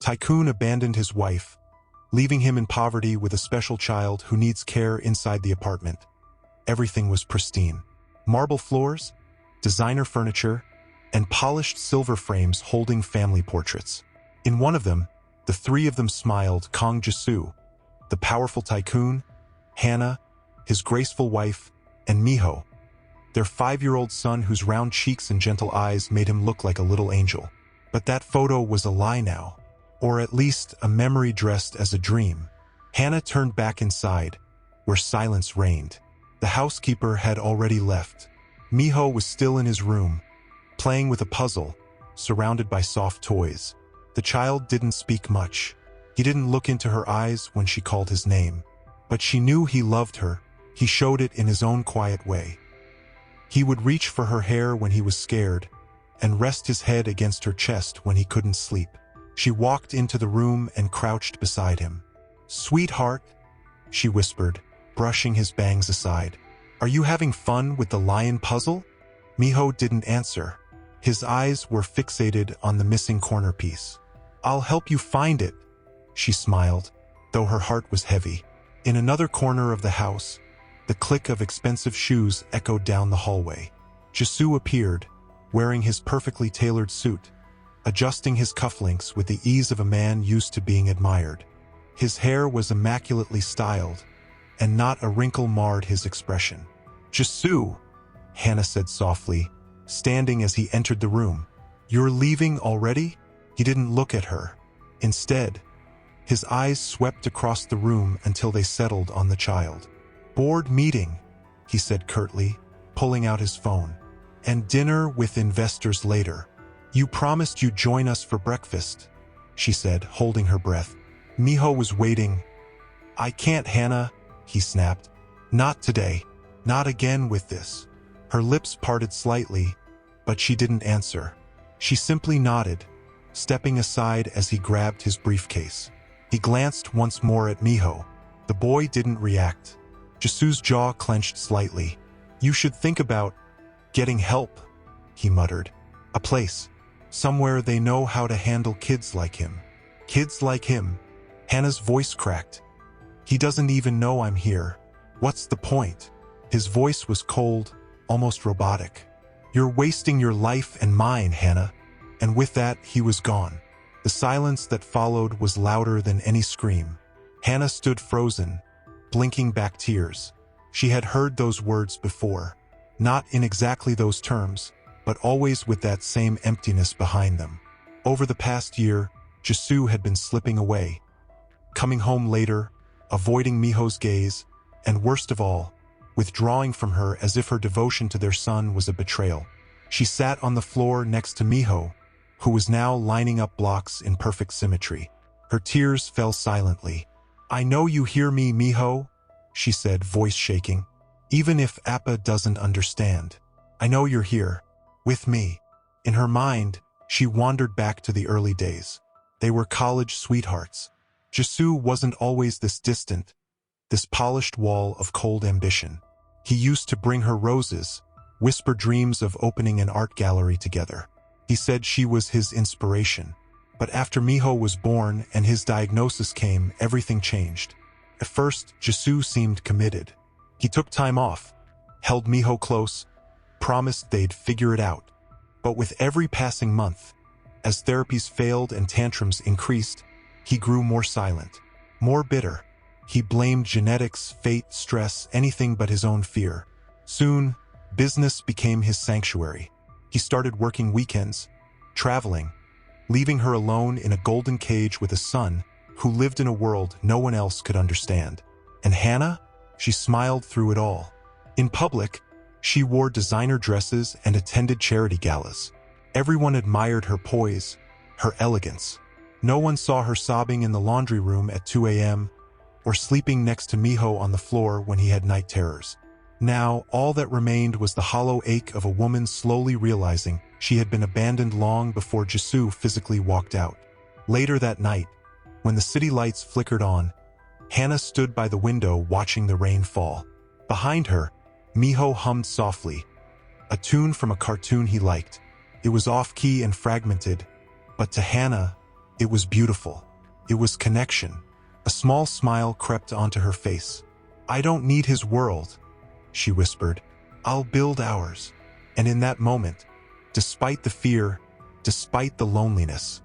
Tycoon abandoned his wife, leaving him in poverty with a special child who needs care inside the apartment. Everything was pristine. Marble floors, designer furniture, and polished silver frames holding family portraits. In one of them, the three of them smiled: Kong Jisoo, the powerful Tycoon, Hannah, his graceful wife, and Miho, their 5-year-old son whose round cheeks and gentle eyes made him look like a little angel. But that photo was a lie now, or at least a memory dressed as a dream. Hannah turned back inside, where silence reigned. The housekeeper had already left. Miho was still in his room, playing with a puzzle, surrounded by soft toys. The child didn't speak much. He didn't look into her eyes when she called his name. But she knew he loved her. He showed it in his own quiet way. He would reach for her hair when he was scared, and rest his head against her chest when he couldn't sleep. She walked into the room and crouched beside him. "Sweetheart," she whispered, brushing his bangs aside. "Are you having fun with the lion puzzle?" Miho didn't answer. His eyes were fixated on the missing corner piece. "I'll help you find it," she smiled, though her heart was heavy. In another corner of the house, the click of expensive shoes echoed down the hallway. Jisoo appeared, wearing his perfectly tailored suit, adjusting his cufflinks with the ease of a man used to being admired. His hair was immaculately styled, and not a wrinkle marred his expression. "Jisoo," Hannah said softly, standing as he entered the room. "You're leaving already?" He didn't look at her. Instead, his eyes swept across the room until they settled on the child. "Board meeting," he said curtly, pulling out his phone. "And dinner with investors later. You promised you'd join us for breakfast," she said, holding her breath. Miho was waiting. "I can't, Hannah," he snapped. "Not today. Not again with this." Her lips parted slightly, but she didn't answer. She simply nodded, stepping aside as he grabbed his briefcase. He glanced once more at Miho. The boy didn't react. Jisoo's jaw clenched slightly. "You should think about getting help," he muttered. "A place. Somewhere they know how to handle kids like him." "Kids like him?" Hannah's voice cracked. "He doesn't even know I'm here. What's the point?" His voice was cold, almost robotic. "You're wasting your life and mine, Hannah." And with that, he was gone. The silence that followed was louder than any scream. Hannah stood frozen, blinking back tears. She had heard those words before. Not in exactly those terms, but always with that same emptiness behind them. Over the past year, Jisoo had been slipping away, coming home later, avoiding Miho's gaze, and worst of all, withdrawing from her as if her devotion to their son was a betrayal. She sat on the floor next to Miho, who was now lining up blocks in perfect symmetry. Her tears fell silently. "I know you hear me, Miho," she said, voice shaking. "Even if Appa doesn't understand. I know you're here, with me." In her mind, she wandered back to the early days. They were college sweethearts. Jisoo wasn't always this distant, this polished wall of cold ambition. He used to bring her roses, whisper dreams of opening an art gallery together. He said she was his inspiration. But after Miho was born and his diagnosis came, everything changed. At first, Jisoo seemed committed. He took time off, held Miho close, promised they'd figure it out. But with every passing month, as therapies failed and tantrums increased, he grew more silent, more bitter. He blamed genetics, fate, stress, anything but his own fear. Soon, business became his sanctuary. He started working weekends, traveling, leaving her alone in a golden cage with a son who lived in a world no one else could understand. And Hannah? She smiled through it all. In public, she wore designer dresses and attended charity galas. Everyone admired her poise, her elegance. No one saw her sobbing in the laundry room at 2 a.m. or sleeping next to Miho on the floor when he had night terrors. Now, all that remained was the hollow ache of a woman slowly realizing she had been abandoned long before Jisoo physically walked out. Later that night, when the city lights flickered on, Hannah stood by the window watching the rain fall. Behind her, Miho hummed softly, a tune from a cartoon he liked. It was off-key and fragmented, but to Hannah, It was beautiful. It was connection. A small smile crept onto her face. "I don't need his world," she whispered. "I'll build ours." And in that moment, despite the fear, despite the loneliness,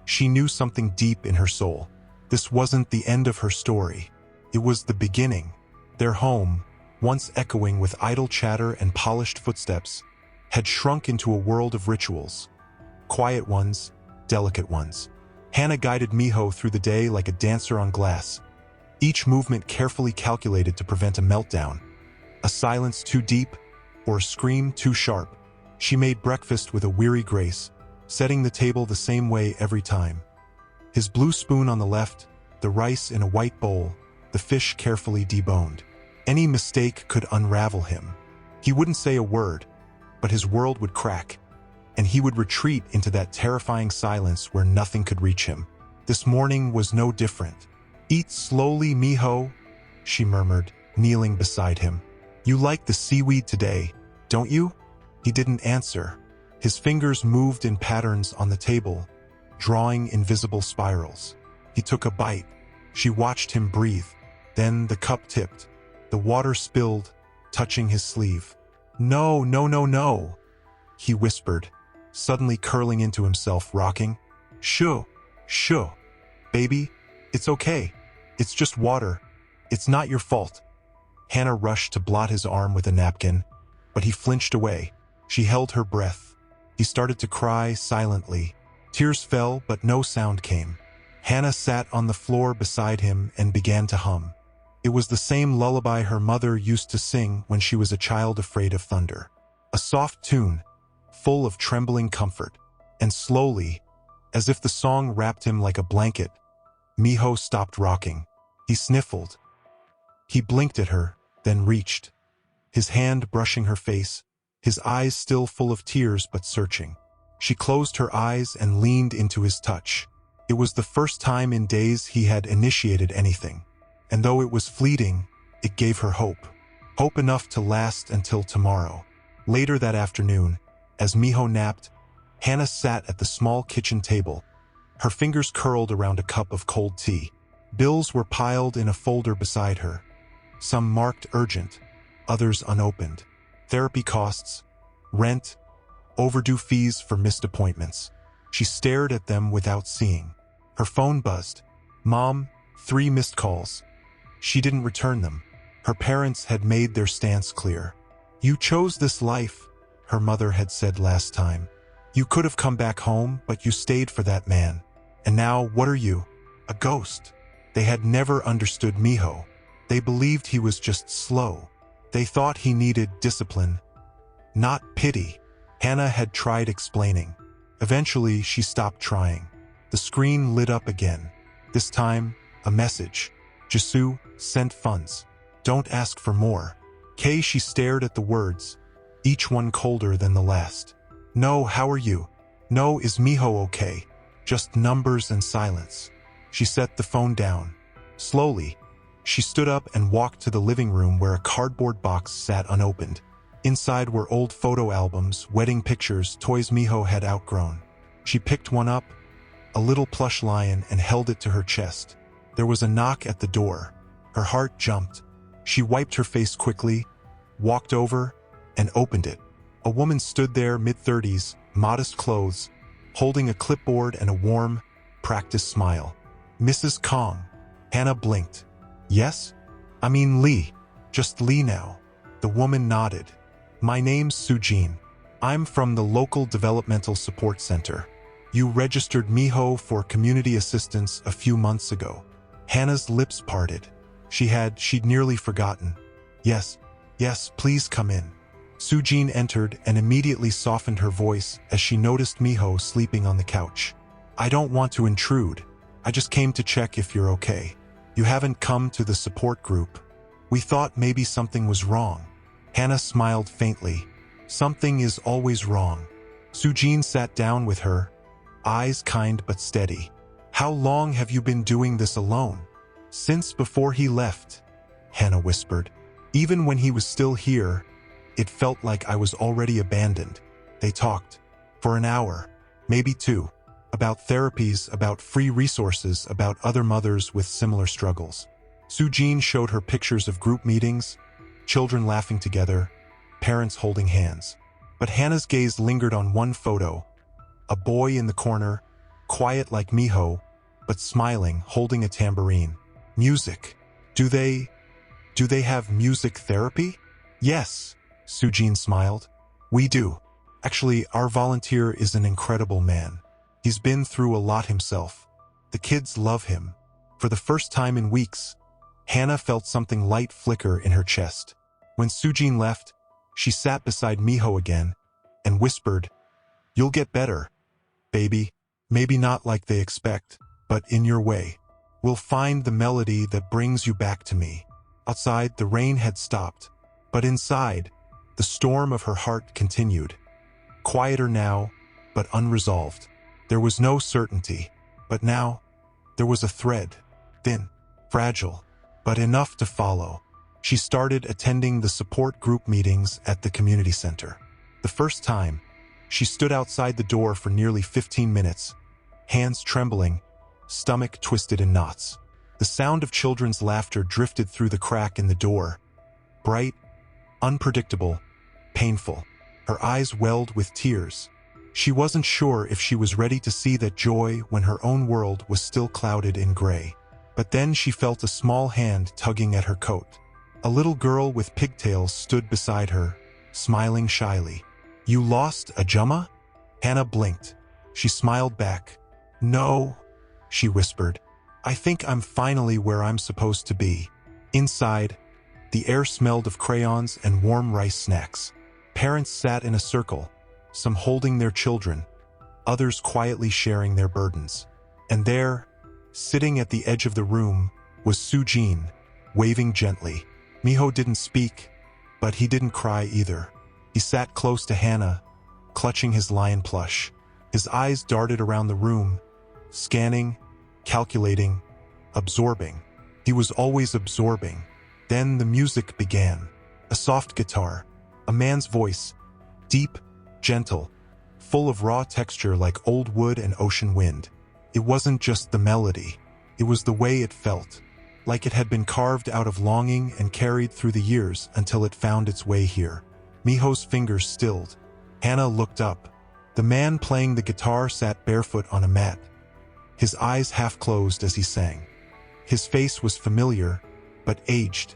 she knew something deep in her soul. This wasn't the end of her story. It was the beginning. Their home, once echoing with idle chatter and polished footsteps, had shrunk into a world of rituals. Quiet ones, delicate ones. Hannah guided Miho through the day like a dancer on glass, each movement carefully calculated to prevent a meltdown, a silence too deep, or a scream too sharp. She made breakfast with a weary grace, setting the table the same way every time. His blue spoon on the left, the rice in a white bowl, the fish carefully deboned. Any mistake could unravel him. He wouldn't say a word, but his world would crack, and he would retreat into that terrifying silence where nothing could reach him. This morning was no different. "Eat slowly, Miho," she murmured, kneeling beside him. "You like the seaweed today, don't you?" He didn't answer. His fingers moved in patterns on the table, drawing invisible spirals. He took a bite. She watched him breathe. Then the cup tipped. The water spilled, touching his sleeve. "No, no, no, no," he whispered, suddenly curling into himself, rocking. "Shoo, shoo, baby, it's okay. It's just water. It's not your fault." Hannah rushed to blot his arm with a napkin, but he flinched away. She held her breath. He started to cry silently. Tears fell, but no sound came. Hannah sat on the floor beside him and began to hum. It was the same lullaby her mother used to sing when she was a child afraid of thunder. A soft tune, full of trembling comfort. And slowly, as if the song wrapped him like a blanket, Miho stopped rocking. He sniffled. He blinked at her, then reached, his hand brushing her face, his eyes still full of tears but searching. She closed her eyes and leaned into his touch. It was the first time in days he had initiated anything. And though it was fleeting, it gave her hope. Hope enough to last until tomorrow. Later that afternoon, as Miho napped, Hannah sat at the small kitchen table, her fingers curled around a cup of cold tea. Bills were piled in a folder beside her, some marked urgent, others unopened. Therapy costs, rent, overdue fees for missed appointments. She stared at them without seeing. Her phone buzzed. "Mom, 3 missed calls." She didn't return them. Her parents had made their stance clear. "You chose this life," her mother had said last time. "You could have come back home, but you stayed for that man. And now, what are you? A ghost." They had never understood Miho. They believed he was just slow. They thought he needed discipline, not pity. Hannah had tried explaining. Eventually, she stopped trying. The screen lit up again. This time, a message. "Jisoo, sent funds. Don't ask for more." She stared at the words, each one colder than the last. "No, how are you? No, is Miho okay?" Just numbers and silence. She set the phone down. Slowly, she stood up and walked to the living room where a cardboard box sat unopened. Inside were old photo albums, wedding pictures, toys Miho had outgrown. She picked one up, a little plush lion, and held it to her chest. There was a knock at the door. Her heart jumped. She wiped her face quickly, walked over, and opened it. A woman stood there, mid-30s, modest clothes, holding a clipboard and a warm, practiced smile. "Mrs. Kong." Hannah blinked. "Yes? I mean Lee. Just Lee now." The woman nodded. "My name's Sujin. I'm from the local developmental support center. You registered Miho for community assistance a few months ago." Hannah's lips parted. She'd nearly forgotten. Yes, please come in." Sujin entered and immediately softened her voice as she noticed Miho sleeping on the couch. "I don't want to intrude. I just came to check if you're okay. You haven't come to the support group. We thought maybe something was wrong." Hannah smiled faintly. "Something is always wrong." Sujin sat down with her, eyes kind but steady. "How long have you been doing this alone?" "Since before he left," Hannah whispered. "Even when he was still here, it felt like I was already abandoned." They talked. For an hour, maybe 2. about therapies, about free resources, about other mothers with similar struggles. Sujin showed her pictures of group meetings, children laughing together, parents holding hands. But Hannah's gaze lingered on one photo, a boy in the corner, quiet like Miho, but smiling, holding a tambourine. Music. Do they have music therapy? Yes, Sujin smiled. We do. Actually, our volunteer is an incredible man. He's been through a lot himself. The kids love him. For the first time in weeks, Hannah felt something light flicker in her chest. When Sujin left, she sat beside Miho again and whispered, "You'll get better, baby. Maybe not like they expect, but in your way. We'll find the melody that brings you back to me." Outside, the rain had stopped, but inside, the storm of her heart continued. Quieter now, but unresolved. There was no certainty, but now, there was a thread, thin, fragile, but enough to follow. She started attending the support group meetings at the community center. The first time, she stood outside the door for nearly 15 minutes, hands trembling, stomach twisted in knots. The sound of children's laughter drifted through the crack in the door, bright, unpredictable, painful. Her eyes welled with tears. She wasn't sure if she was ready to see that joy when her own world was still clouded in gray. But then she felt a small hand tugging at her coat. A little girl with pigtails stood beside her, smiling shyly. "You lost a Jumma?" Hannah blinked. She smiled back. "No," she whispered. "I think I'm finally where I'm supposed to be." Inside, the air smelled of crayons and warm rice snacks. Parents sat in a circle, some holding their children, others quietly sharing their burdens. And there, sitting at the edge of the room, was Sujin, waving gently. Miho didn't speak, but he didn't cry either. He sat close to Hannah, clutching his lion plush. His eyes darted around the room, scanning, calculating, absorbing. He was always absorbing. Then the music began. A soft guitar, a man's voice, deep, gentle, full of raw texture like old wood and ocean wind. It wasn't just the melody, it was the way it felt, like it had been carved out of longing and carried through the years until it found its way here. Miho's fingers stilled. Hannah looked up. The man playing the guitar sat barefoot on a mat, his eyes half closed as he sang. His face was familiar, but aged,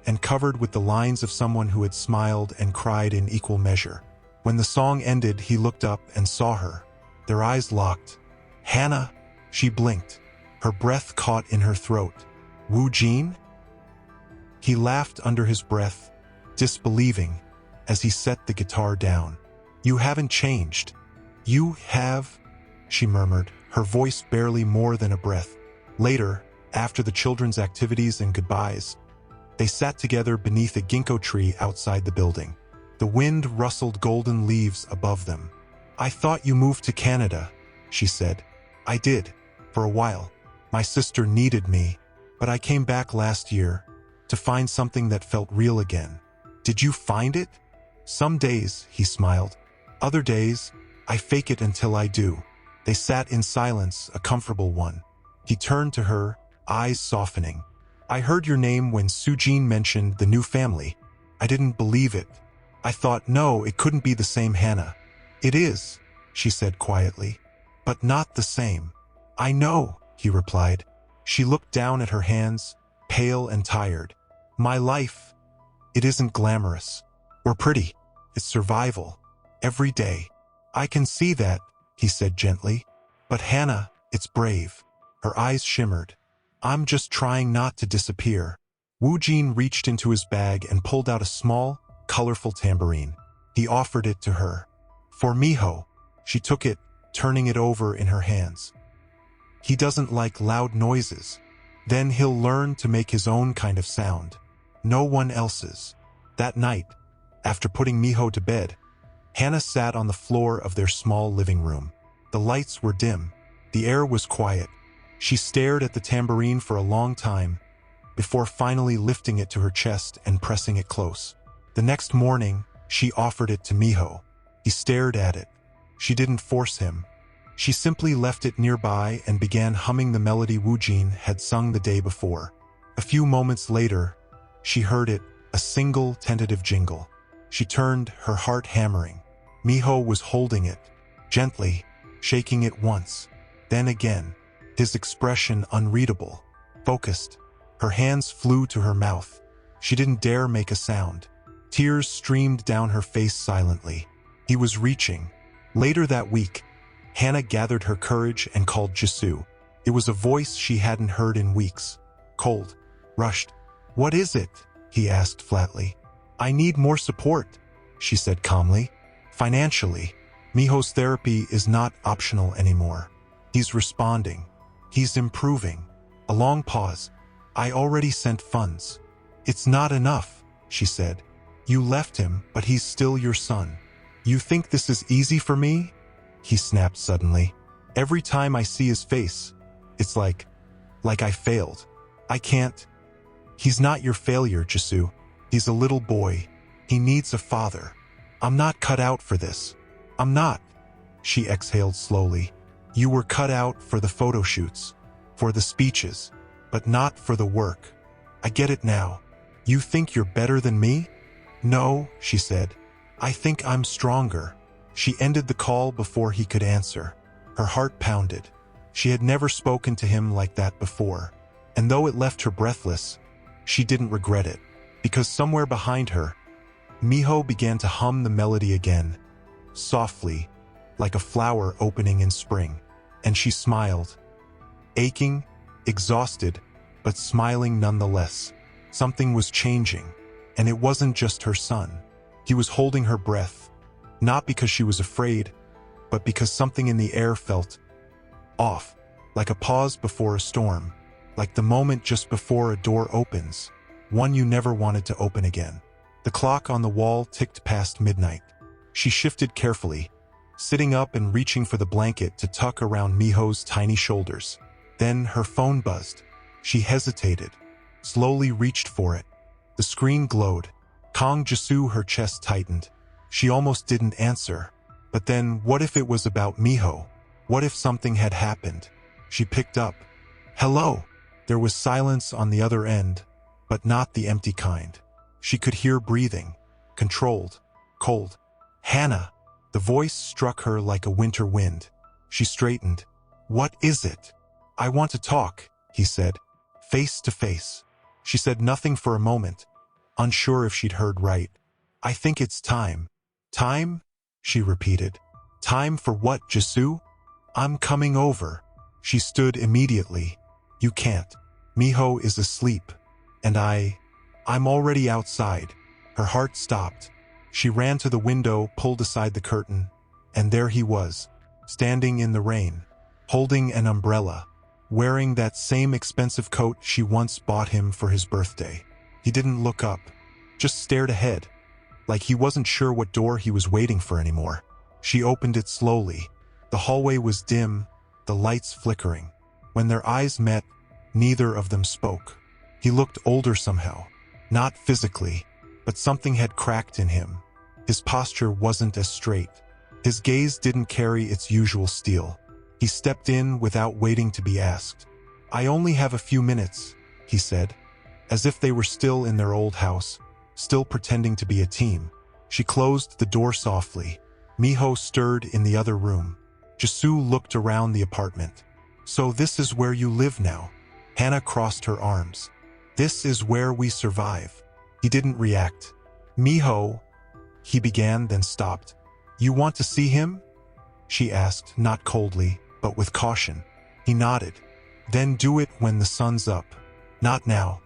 and covered with the lines of someone who had smiled and cried in equal measure. When the song ended, he looked up and saw her. Their eyes locked. "Hannah!" She blinked, her breath caught in her throat. "Wu Jin?" He laughed under his breath, disbelieving, as he set the guitar down. "You haven't changed." "You have," she murmured, her voice barely more than a breath. Later, after the children's activities and goodbyes, they sat together beneath a ginkgo tree outside the building. The wind rustled golden leaves above them. "I thought you moved to Canada," she said. "I did, for a while. My sister needed me, but I came back last year to find something that felt real again." "Did you find it?" "Some days," he smiled. "Other days, I fake it until I do." They sat in silence, a comfortable one. He turned to her, eyes softening. "I heard your name when Sujin mentioned the new family. I didn't believe it. I thought, no, it couldn't be the same Hannah." "It is," she said quietly, "but not the same." "I know," he replied. She looked down at her hands, pale and tired. "My life, it isn't glamorous or pretty. It's survival. Every day." "I can see that," he said gently. "But Hannah, it's brave." Her eyes shimmered. "I'm just trying not to disappear." Wu Jin reached into his bag and pulled out a small, colorful tambourine. He offered it to her. "For Miho." She took it, turning it over in her hands. "He doesn't like loud noises. Then he'll learn to make his own kind of sound. No one else's." That night, after putting Miho to bed, Hannah sat on the floor of their small living room. The lights were dim. The air was quiet. She stared at the tambourine for a long time, before finally lifting it to her chest and pressing it close. The next morning, she offered it to Miho. He stared at it. She didn't force him. She simply left it nearby and began humming the melody Woojin had sung the day before. A few moments later, she heard it, a single tentative jingle. She turned, her heart hammering. Miho was holding it, gently, shaking it once, then again, his expression unreadable, focused. Her hands flew to her mouth. She didn't dare make a sound. Tears streamed down her face silently. He was reaching. Later that week, Hannah gathered her courage and called Jisoo. It was a voice she hadn't heard in weeks. Cold, rushed. "What is it?" he asked flatly. "I need more support," she said calmly. "Financially. Miho's therapy is not optional anymore. He's responding. He's improving." A long pause. "I already sent funds." "It's not enough," she said. "You left him, but he's still your son. You think this is easy for me?" He snapped suddenly. "Every time I see his face, it's like I failed. I can't." "He's not your failure, Jisoo. He's a little boy. He needs a father. I'm not cut out for this. I'm not." She exhaled slowly. "You were cut out for the photo shoots, for the speeches, but not for the work. I get it now. You think you're better than me?" "No," she said. "I think I'm stronger." She ended the call before he could answer. Her heart pounded. She had never spoken to him like that before. And though it left her breathless, she didn't regret it. Because somewhere behind her, Miho began to hum the melody again, softly, like a flower opening in spring. And she smiled. Aching, exhausted, but smiling nonetheless. Something was changing. And it wasn't just her son. He was holding her breath. Not because she was afraid, but because something in the air felt off, like a pause before a storm, like the moment just before a door opens, one you never wanted to open again. The clock on the wall ticked past midnight. She shifted carefully, sitting up and reaching for the blanket to tuck around Miho's tiny shoulders. Then her phone buzzed. She hesitated, slowly reached for it. The screen glowed. Kong Jisoo, her chest tightened. She almost didn't answer. But then, what if it was about Miho? What if something had happened? She picked up. "Hello." There was silence on the other end, but not the empty kind. She could hear breathing, controlled, cold. "Hannah." The voice struck her like a winter wind. She straightened. "What is it?" "I want to talk," he said, face to face. She said nothing for a moment, unsure if she'd heard right. "I think it's time." "Time?" she repeated. "Time for what, Jisoo?" "I'm coming over." She stood immediately. "You can't. Miho is asleep. And I'm already outside." Her heart stopped. She ran to the window, pulled aside the curtain, and there he was, standing in the rain, holding an umbrella, wearing that same expensive coat she once bought him for his birthday. He didn't look up, just stared ahead, like he wasn't sure what door he was waiting for anymore. She opened it slowly. The hallway was dim, the lights flickering. When their eyes met, neither of them spoke. He looked older somehow, not physically, but something had cracked in him. His posture wasn't as straight. His gaze didn't carry its usual steel. He stepped in without waiting to be asked. "I only have a few minutes," he said, as if they were still in their old house, still pretending to be a team. She closed the door softly. Miho stirred in the other room. Jisoo looked around the apartment. "So this is where you live now?" Hannah crossed her arms. "This is where we survive." He didn't react. "Miho," he began, then stopped. "You want to see him?" she asked, not coldly, but with caution. He nodded. "Then do it when the sun's up. Not now.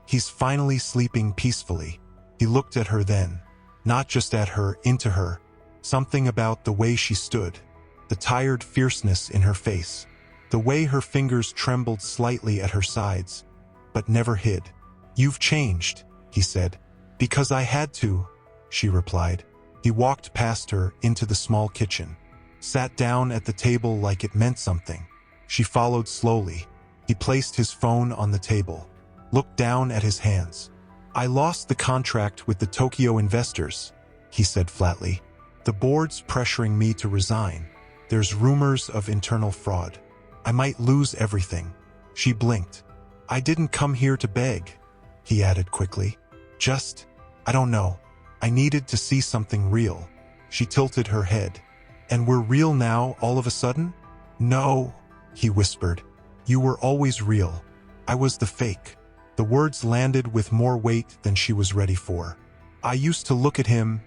He's finally sleeping peacefully." He looked at her then, not just at her, into her. Something about the way she stood, the tired fierceness in her face, the way her fingers trembled slightly at her sides, but never hid. "You've changed," he said. "Because I had to," she replied. He walked past her into the small kitchen, sat down at the table like it meant something. She followed slowly. He placed his phone on the table, looked down at his hands. "I lost the contract with the Tokyo investors," he said flatly. "The board's pressuring me to resign." There's rumors of internal fraud. I might lose everything." She blinked. "I didn't come here to beg," he added quickly. I don't know. I needed to see something real." She tilted her head. "And we're real now, all of a sudden?" "No," he whispered. "You were always real. I was the fake." The words landed with more weight than she was ready for. "I used to look at him,"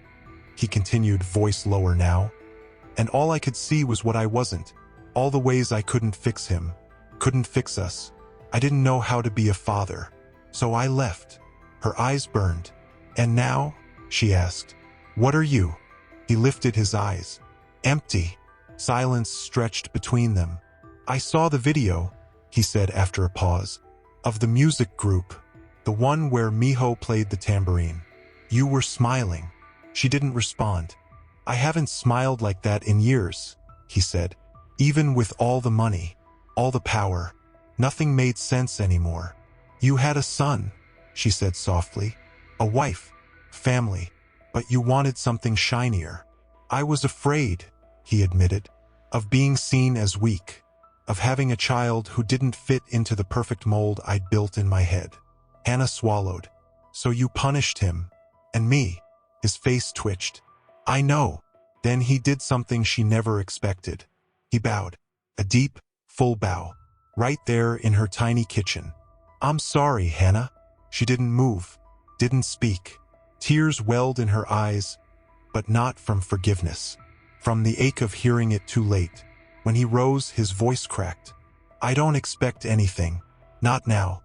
he continued, voice lower now, "and all I could see was what I wasn't. All the ways I couldn't fix him, couldn't fix us. I didn't know how to be a father. So I left." Her eyes burned. "And now?" she asked. "What are you?" He lifted his eyes. "Empty." Silence stretched between them. "I saw the video," he said after a pause, "of the music group, the one where Miho played the tambourine. You were smiling." She didn't respond. "I haven't smiled like that in years," he said. "Even with all the money, all the power, nothing made sense anymore." "You had a son," she said softly. "A wife, family, but you wanted something shinier." "I was afraid," he admitted, "of being seen as weak, of having a child who didn't fit into the perfect mold I'd built in my head." Hannah swallowed. "So you punished him, and me?" His face twitched. "I know." Then he did something she never expected. He bowed, a deep, full bow, right there in her tiny kitchen. "I'm sorry, Hannah." She didn't move, didn't speak. Tears welled in her eyes, but not from forgiveness, from the ache of hearing it too late. When he rose, his voice cracked. "I don't expect anything. Not now.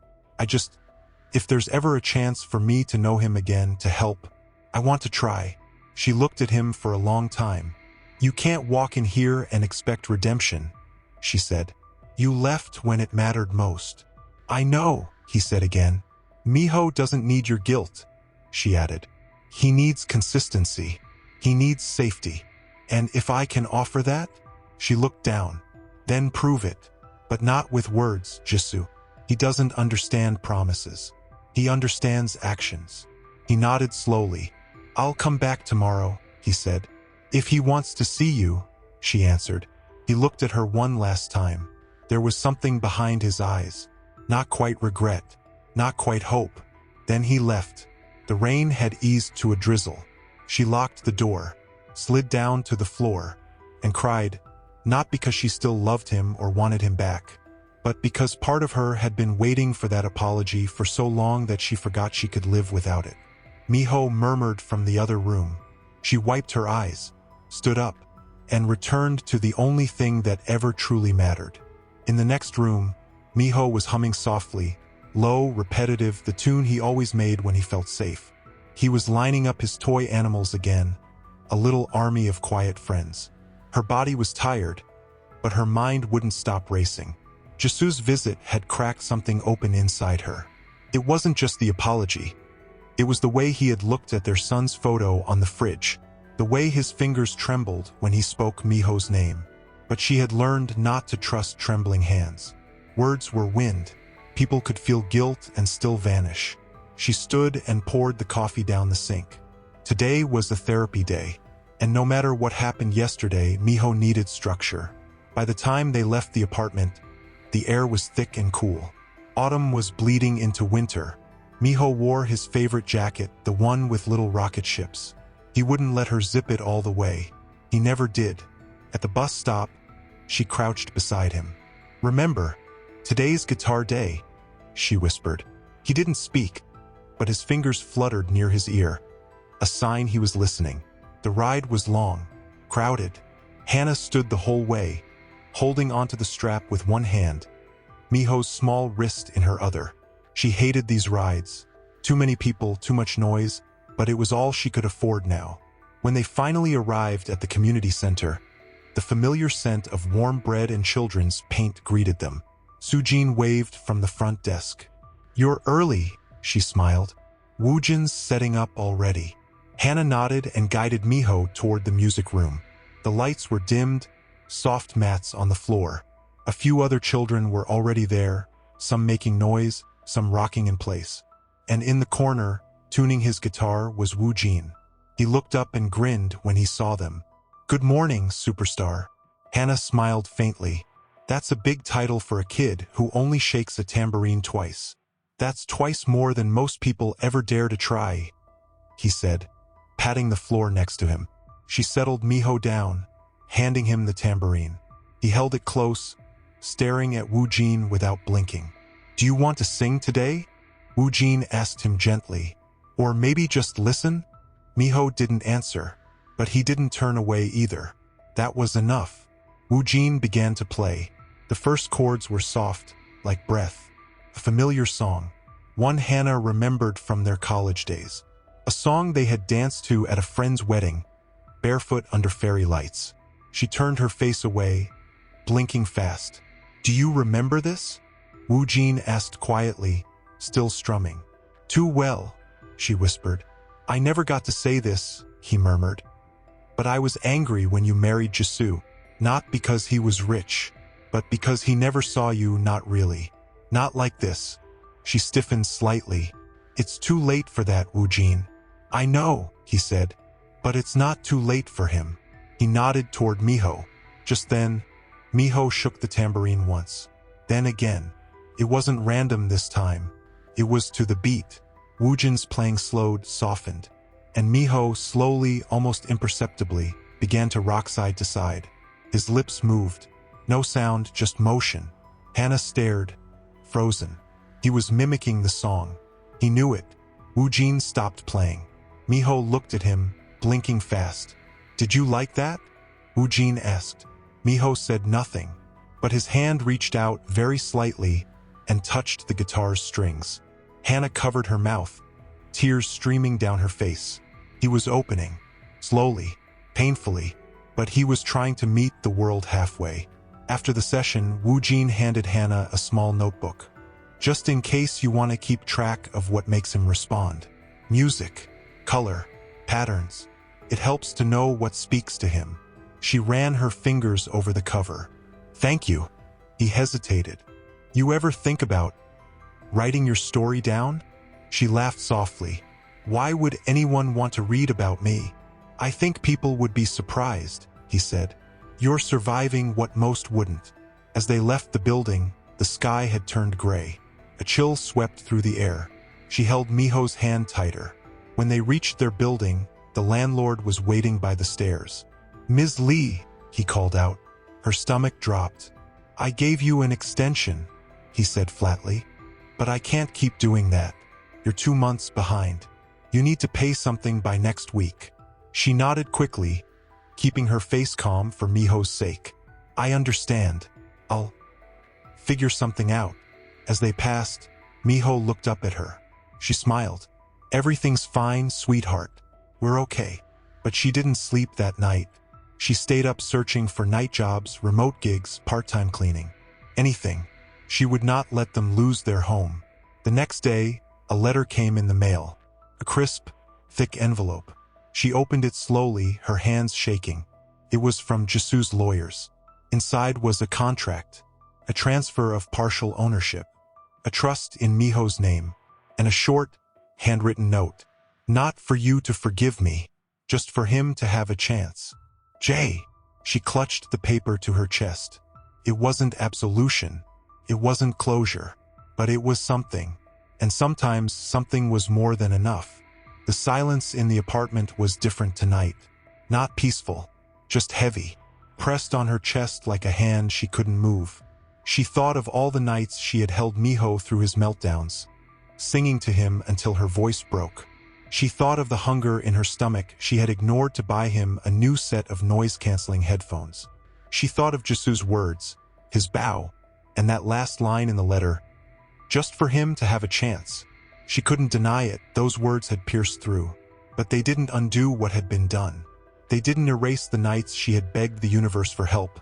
If there's ever a chance for me to know him again, to help, I want to try." She looked at him for a long time. "You can't walk in here and expect redemption," she said. "You left when it mattered most." "I know," he said again. "Miho doesn't need your guilt," she added. "He needs consistency. He needs safety. And if I can offer that?" She looked down. "Then prove it. But not with words, Jisoo. He doesn't understand promises. He understands actions." He nodded slowly. "I'll come back tomorrow," he said. "If he wants to see you," she answered. He looked at her one last time. There was something behind his eyes. Not quite regret, not quite hope. Then he left. The rain had eased to a drizzle. She locked the door, slid down to the floor, and cried, not because she still loved him or wanted him back, but because part of her had been waiting for that apology for so long that she forgot she could live without it. Miho murmured from the other room. She wiped her eyes, stood up, and returned to the only thing that ever truly mattered. In the next room, Miho was humming softly, low, repetitive, the tune he always made when he felt safe. He was lining up his toy animals again, a little army of quiet friends. Her body was tired, but her mind wouldn't stop racing. Jisoo's visit had cracked something open inside her. It wasn't just the apology. It was the way he had looked at their son's photo on the fridge, the way his fingers trembled when he spoke Miho's name. But she had learned not to trust trembling hands. Words were wind. People could feel guilt and still vanish. She stood and poured the coffee down the sink. Today was a therapy day, and no matter what happened yesterday, Miho needed structure. By the time they left the apartment, the air was thick and cool. Autumn was bleeding into winter. Miho wore his favorite jacket, the one with little rocket ships. He wouldn't let her zip it all the way. He never did. At the bus stop, she crouched beside him. "Remember, today's guitar day," she whispered. He didn't speak, but his fingers fluttered near his ear, a sign he was listening. The ride was long, crowded. Hannah stood the whole way, holding onto the strap with one hand, Miho's small wrist in her other. She hated these rides. Too many people, too much noise, but it was all she could afford now. When they finally arrived at the community center, the familiar scent of warm bread and children's paint greeted them. Sujin waved from the front desk. "You're early," she smiled. "Woojin's setting up already." Hannah nodded and guided Miho toward the music room. The lights were dimmed, soft mats on the floor. A few other children were already there, some making noise, some rocking in place. And in the corner, tuning his guitar, was Woojin. He looked up and grinned when he saw them. "Good morning, superstar." Hannah smiled faintly. That's a big title for a kid who only shakes a tambourine twice. That's twice more than most people ever dare to try, he said, patting the floor next to him. She settled Miho down, handing him the tambourine. He held it close, staring at Wu Jin without blinking. Do you want to sing today? Wu Jin asked him gently. Or maybe just listen? Miho didn't answer, but he didn't turn away either. That was enough. Wu Jin began to play. The first chords were soft, like breath. A familiar song, one Hannah remembered from their college days. A song they had danced to at a friend's wedding, barefoot under fairy lights. She turned her face away, blinking fast. Do you remember this? Wu Jin asked quietly, still strumming. Too well, she whispered. I never got to say this, he murmured. But I was angry when you married Jisoo, not because he was rich, but because he never saw you, not really. Not like this. She stiffened slightly. It's too late for that, Wu Jin. I know, he said, but it's not too late for him. He nodded toward Miho. Just then, Miho shook the tambourine once. Then again. It wasn't random this time. It was to the beat. Wu Jin's playing slowed, softened, and Miho slowly, almost imperceptibly, began to rock side to side. His lips moved. No sound, just motion. Hannah stared, frozen. He was mimicking the song. He knew it. Wu Jin stopped playing. Miho looked at him, blinking fast. Did you like that? Wu Jin asked. Miho said nothing, but his hand reached out very slightly and touched the guitar's strings. Hannah covered her mouth, tears streaming down her face. He was opening, slowly, painfully, but he was trying to meet the world halfway. After the session, Wu Jin handed Hannah a small notebook. Just in case you want to keep track of what makes him respond. Music, color, patterns. It helps to know what speaks to him. She ran her fingers over the cover. Thank you. He hesitated. You ever think about writing your story down? She laughed softly. Why would anyone want to read about me? I think people would be surprised, he said. You're surviving what most wouldn't. As they left the building, the sky had turned gray. A chill swept through the air. She held Miho's hand tighter. When they reached their building, the landlord was waiting by the stairs. Ms. Lee, he called out. Her stomach dropped. I gave you an extension, he said flatly. But I can't keep doing that. You're 2 months behind. You need to pay something by next week. She nodded quickly, keeping her face calm for Miho's sake. I understand. I'll figure something out. As they passed, Miho looked up at her. She smiled. Everything's fine, sweetheart. We're okay. But she didn't sleep that night. She stayed up searching for night jobs, remote gigs, part-time cleaning. Anything. She would not let them lose their home. The next day, a letter came in the mail. A crisp, thick envelope. She opened it slowly, her hands shaking. It was from Jisoo's lawyers. Inside was a contract, a transfer of partial ownership, a trust in Miho's name, and a short, handwritten note. Not for you to forgive me, just for him to have a chance. Jay. She clutched the paper to her chest. It wasn't absolution. It wasn't closure. But it was something. And sometimes something was more than enough. The silence in the apartment was different tonight. Not peaceful, just heavy, pressed on her chest like a hand she couldn't move. She thought of all the nights she had held Miho through his meltdowns, singing to him until her voice broke. She thought of the hunger in her stomach she had ignored to buy him a new set of noise-canceling headphones. She thought of Jisoo's words, his bow, and that last line in the letter, just for him to have a chance. She couldn't deny it, those words had pierced through. But they didn't undo what had been done. They didn't erase the nights she had begged the universe for help,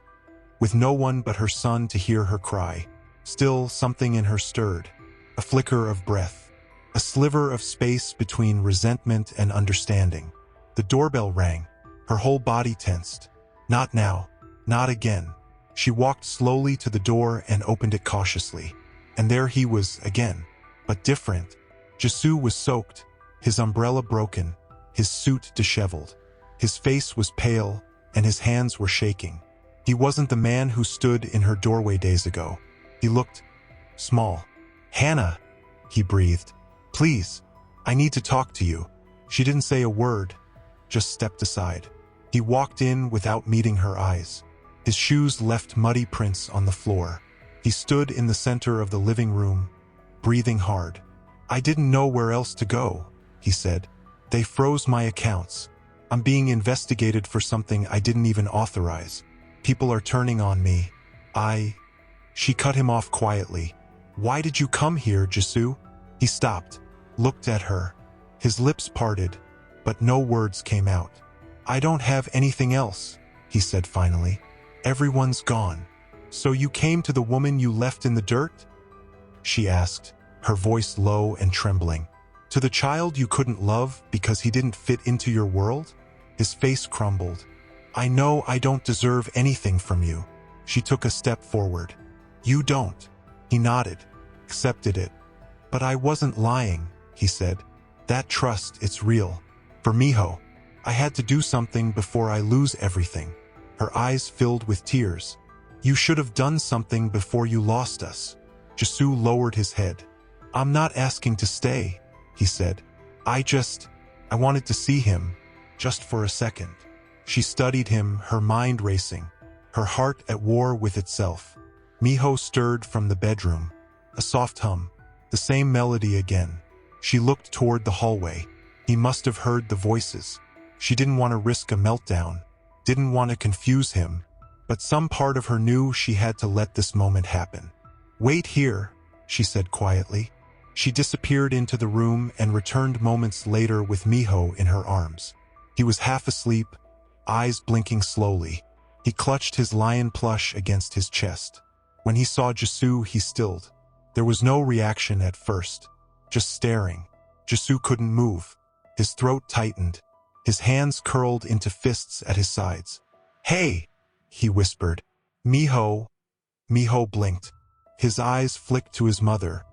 with no one but her son to hear her cry. Still, something in her stirred, a flicker of breath, a sliver of space between resentment and understanding. The doorbell rang, her whole body tensed. Not now, not again. She walked slowly to the door and opened it cautiously. And there he was again, but different. Jisoo was soaked, his umbrella broken, his suit disheveled. His face was pale, and his hands were shaking. He wasn't the man who stood in her doorway days ago. He looked small. "Hannah," he breathed. "Please, I need to talk to you." She didn't say a word, just stepped aside. He walked in without meeting her eyes. His shoes left muddy prints on the floor. He stood in the center of the living room, breathing hard. "I didn't know where else to go," he said. "They froze my accounts. I'm being investigated for something I didn't even authorize. People are turning on me. She cut him off quietly. "Why did you come here, Jisoo?" He stopped, looked at her. His lips parted, but no words came out. "I don't have anything else," he said finally. "Everyone's gone." "So you came to the woman you left in the dirt?" she asked, her voice low and trembling. "To the child you couldn't love because he didn't fit into your world?" His face crumbled. "I know I don't deserve anything from you." She took a step forward. "You don't." He nodded, accepted it. "But I wasn't lying," he said. "That trust, it's real. For Miho, I had to do something before I lose everything." Her eyes filled with tears. "You should have done something before you lost us." Jisoo lowered his head. "I'm not asking to stay," he said. I wanted to see him, just for a second." She studied him, her mind racing, her heart at war with itself. Miho stirred from the bedroom. A soft hum, the same melody again. She looked toward the hallway. He must have heard the voices. She didn't want to risk a meltdown, didn't want to confuse him, but some part of her knew she had to let this moment happen. "Wait here," she said quietly. She disappeared into the room and returned moments later with Miho in her arms. He was half asleep, eyes blinking slowly. He clutched his lion plush against his chest. When he saw Jisoo, he stilled. There was no reaction at first, just staring. Jisoo couldn't move. His throat tightened. His hands curled into fists at his sides. "Hey!" he whispered. "Miho." Miho blinked. His eyes flicked to his mother,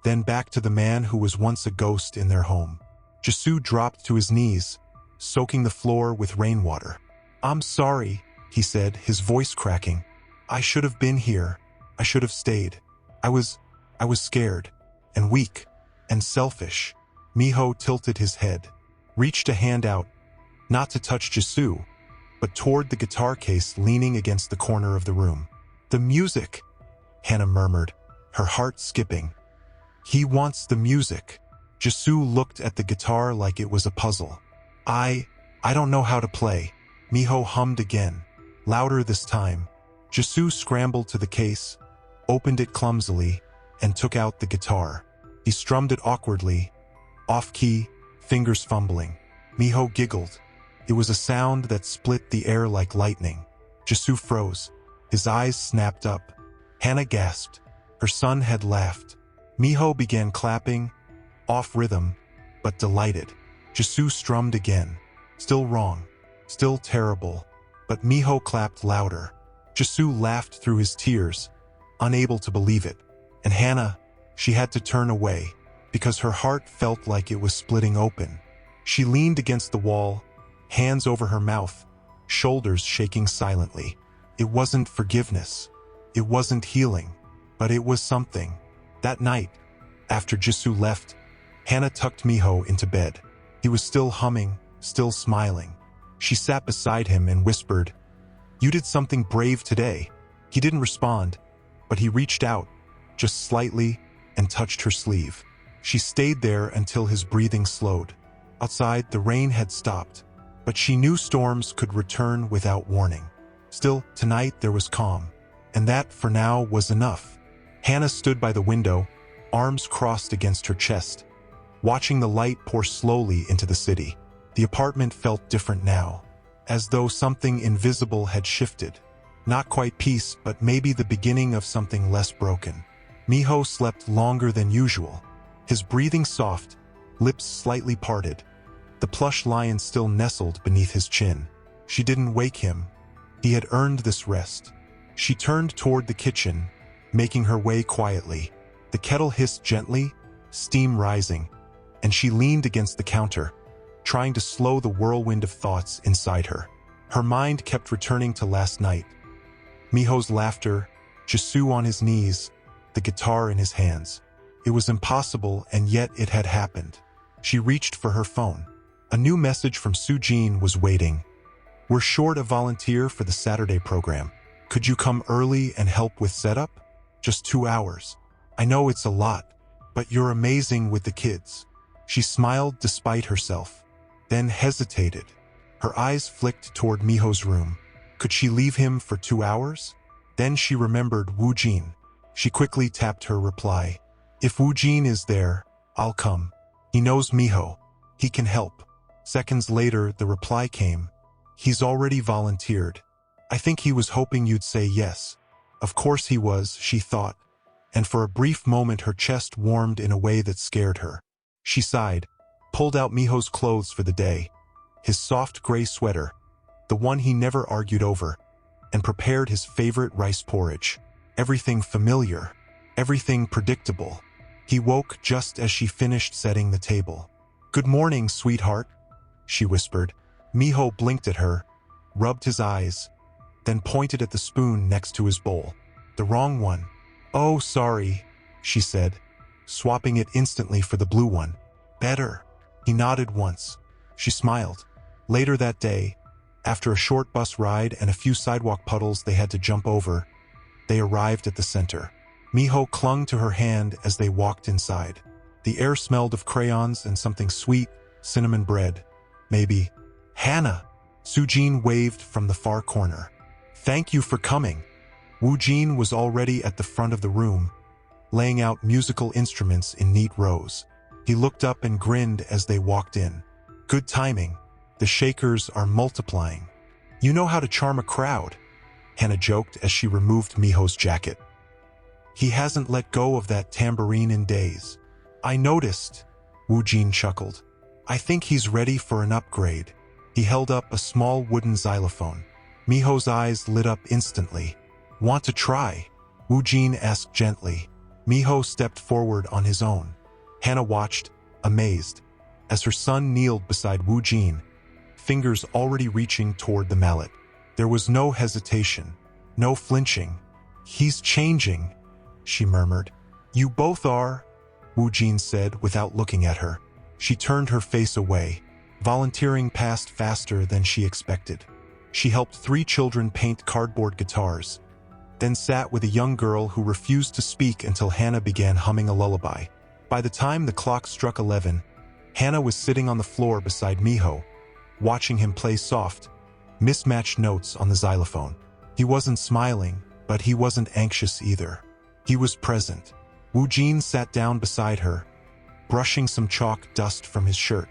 then back to the man who was once a ghost in their home. Jisoo dropped to his knees, soaking the floor with rainwater. "I'm sorry," he said, his voice cracking. "I should have been here. I should have stayed. I was scared, and weak, and selfish." Miho tilted his head, reached a hand out, not to touch Jisoo, but toward the guitar case leaning against the corner of the room. "The music," Hannah murmured, her heart skipping. "He wants the music." Jisoo looked at the guitar like it was a puzzle. I don't know how to play." Miho hummed again, louder this time. Jisoo scrambled to the case, opened it clumsily, and took out the guitar. He strummed it awkwardly, off-key, fingers fumbling. Miho giggled. It was a sound that split the air like lightning. Jisoo froze. His eyes snapped up. Hannah gasped. Her son had laughed. Miho began clapping, off rhythm, but delighted. Jisoo strummed again. Still wrong, still terrible, but Miho clapped louder. Jisoo laughed through his tears, unable to believe it. And Hannah, she had to turn away, because her heart felt like it was splitting open. She leaned against the wall, hands over her mouth, shoulders shaking silently. It wasn't forgiveness. It wasn't healing, but it was something. That night, after Jisoo left, Hannah tucked Miho into bed. He was still humming, still smiling. She sat beside him and whispered, "You did something brave today." He didn't respond, but he reached out, just slightly, and touched her sleeve. She stayed there until his breathing slowed. Outside, the rain had stopped, but she knew storms could return without warning. Still, tonight there was calm, and that, for now, was enough. Hannah stood by the window, arms crossed against her chest, watching the light pour slowly into the city. The apartment felt different now, as though something invisible had shifted. Not quite peace, but maybe the beginning of something less broken. Miho slept longer than usual, his breathing soft, lips slightly parted. The plush lion still nestled beneath his chin. She didn't wake him. He had earned this rest. She turned toward the kitchen, making her way quietly. The kettle hissed gently, steam rising, and she leaned against the counter, trying to slow the whirlwind of thoughts inside her. Her mind kept returning to last night, Miho's laughter, Jisoo on his knees, the guitar in his hands. It was impossible, and yet it had happened. She reached for her phone. A new message from Sujin was waiting. "We're short a volunteer for the Saturday program. Could you come early and help with setup? Just 2 hours. I know it's a lot, but you're amazing with the kids." She smiled despite herself, then hesitated. Her eyes flicked toward Miho's room. Could she leave him for 2 hours? Then she remembered Woo Jin. She quickly tapped her reply. "If Woo Jin is there, I'll come. He knows Miho. He can help." Seconds later, the reply came. "He's already volunteered. I think he was hoping you'd say yes." Of course he was, she thought, and for a brief moment her chest warmed in a way that scared her. She sighed, pulled out Miho's clothes for the day, his soft gray sweater, the one he never argued over, and prepared his favorite rice porridge. Everything familiar, everything predictable. He woke just as she finished setting the table. "Good morning, sweetheart," she whispered. Miho blinked at her, rubbed his eyes, then pointed at the spoon next to his bowl. "The wrong one." "Oh, sorry," she said, swapping it instantly for the blue one. "Better." He nodded once. She smiled. Later that day, after a short bus ride and a few sidewalk puddles they had to jump over, they arrived at the center. Miho clung to her hand as they walked inside. The air smelled of crayons and something sweet, cinnamon bread. Maybe. "Hannah!" Sujin waved from the far corner. "Thank you for coming." Woo Jin was already at the front of the room, laying out musical instruments in neat rows. He looked up and grinned as they walked in. "Good timing. The Shakers are multiplying." "You know how to charm a crowd," Hannah joked as she removed Miho's jacket. "He hasn't let go of that tambourine in days." "I noticed," Woo Jin chuckled. "I think he's ready for an upgrade." He held up a small wooden xylophone. Miho's eyes lit up instantly. "Want to try?" Woo Jin asked gently. Miho stepped forward on his own. Hannah watched, amazed, as her son kneeled beside Woo Jin, fingers already reaching toward the mallet. There was no hesitation, no flinching. "He's changing," she murmured. "You both are," Woo Jin said without looking at her. She turned her face away. Volunteering passed faster than she expected. She helped 3 children paint cardboard guitars, then sat with a young girl who refused to speak until Hannah began humming a lullaby. By the time the clock struck 11, Hannah was sitting on the floor beside Miho, watching him play soft, mismatched notes on the xylophone. He wasn't smiling, but he wasn't anxious either. He was present. Woo Jin sat down beside her, brushing some chalk dust from his shirt.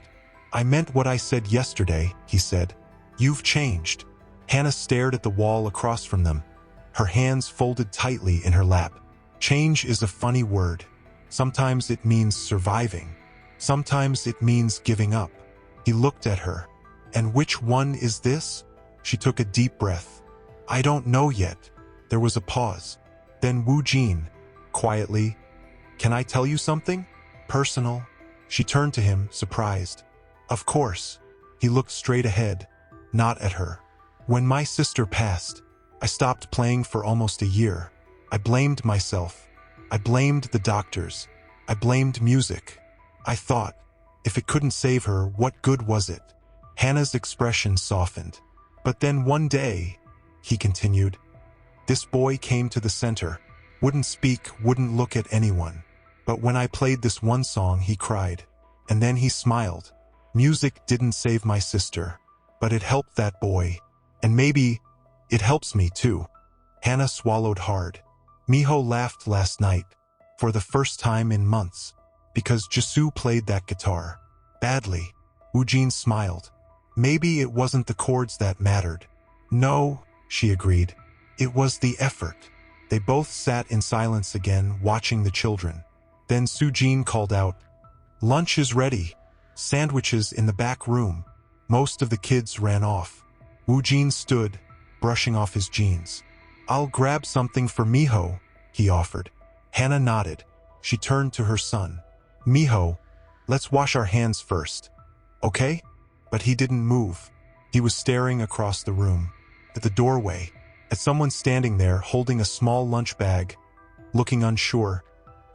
"I meant what I said yesterday," he said. "You've changed." Hannah stared at the wall across from them, her hands folded tightly in her lap. Change is a funny word. Sometimes it means surviving. Sometimes it means giving up. He looked at her. "And which one is this?" She took a deep breath. "I don't know yet." There was a pause. Then Woo Jin, quietly, "Can I tell you something? Personal?" She turned to him, surprised. "Of course." He looked straight ahead, not at her. "When my sister passed, I stopped playing for almost a year. I blamed myself. I blamed the doctors. I blamed music. I thought, if it couldn't save her, what good was it?" Hannah's expression softened. "But then one day," he continued, "this boy came to the center, wouldn't speak, wouldn't look at anyone. But when I played this one song, he cried. And then he smiled. Music didn't save my sister, but it helped that boy. And maybe it helps me too." Hannah swallowed hard. Miho laughed last night, for the first time in months, because Jisoo played that guitar. Badly. Woo Jin smiled. "Maybe it wasn't the chords that mattered." "No," she agreed. "It was the effort." They both sat in silence again, watching the children. Then Sujin called out, "Lunch is ready. Sandwiches in the back room." Most of the kids ran off. Woo Jin stood, brushing off his jeans. "I'll grab something for Miho," he offered. Hannah nodded. She turned to her son. "Miho, let's wash our hands first. Okay?" But he didn't move. He was staring across the room, at the doorway, at someone standing there holding a small lunch bag, looking unsure,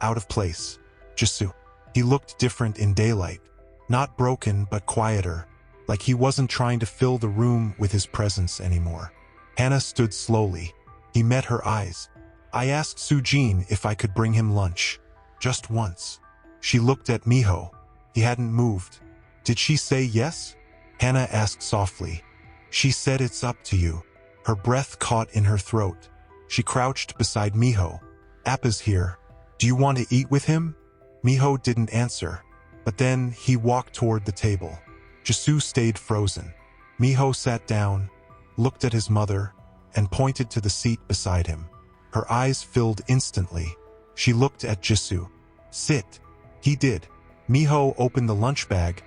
out of place. Jisoo. He looked different in daylight, not broken but quieter, like he wasn't trying to fill the room with his presence anymore. Hannah stood slowly. He met her eyes. I asked Sujin if I could bring him lunch. Just once. She looked at Miho. He hadn't moved. Did she say yes? Hannah asked softly. She said it's up to you. Her breath caught in her throat. She crouched beside Miho. Appa's here. Do you want to eat with him? Miho didn't answer, but then he walked toward the table. Jisoo stayed frozen. Miho sat down, looked at his mother, and pointed to the seat beside him. Her eyes filled instantly. She looked at Jisoo. Sit. He did. Miho opened the lunch bag,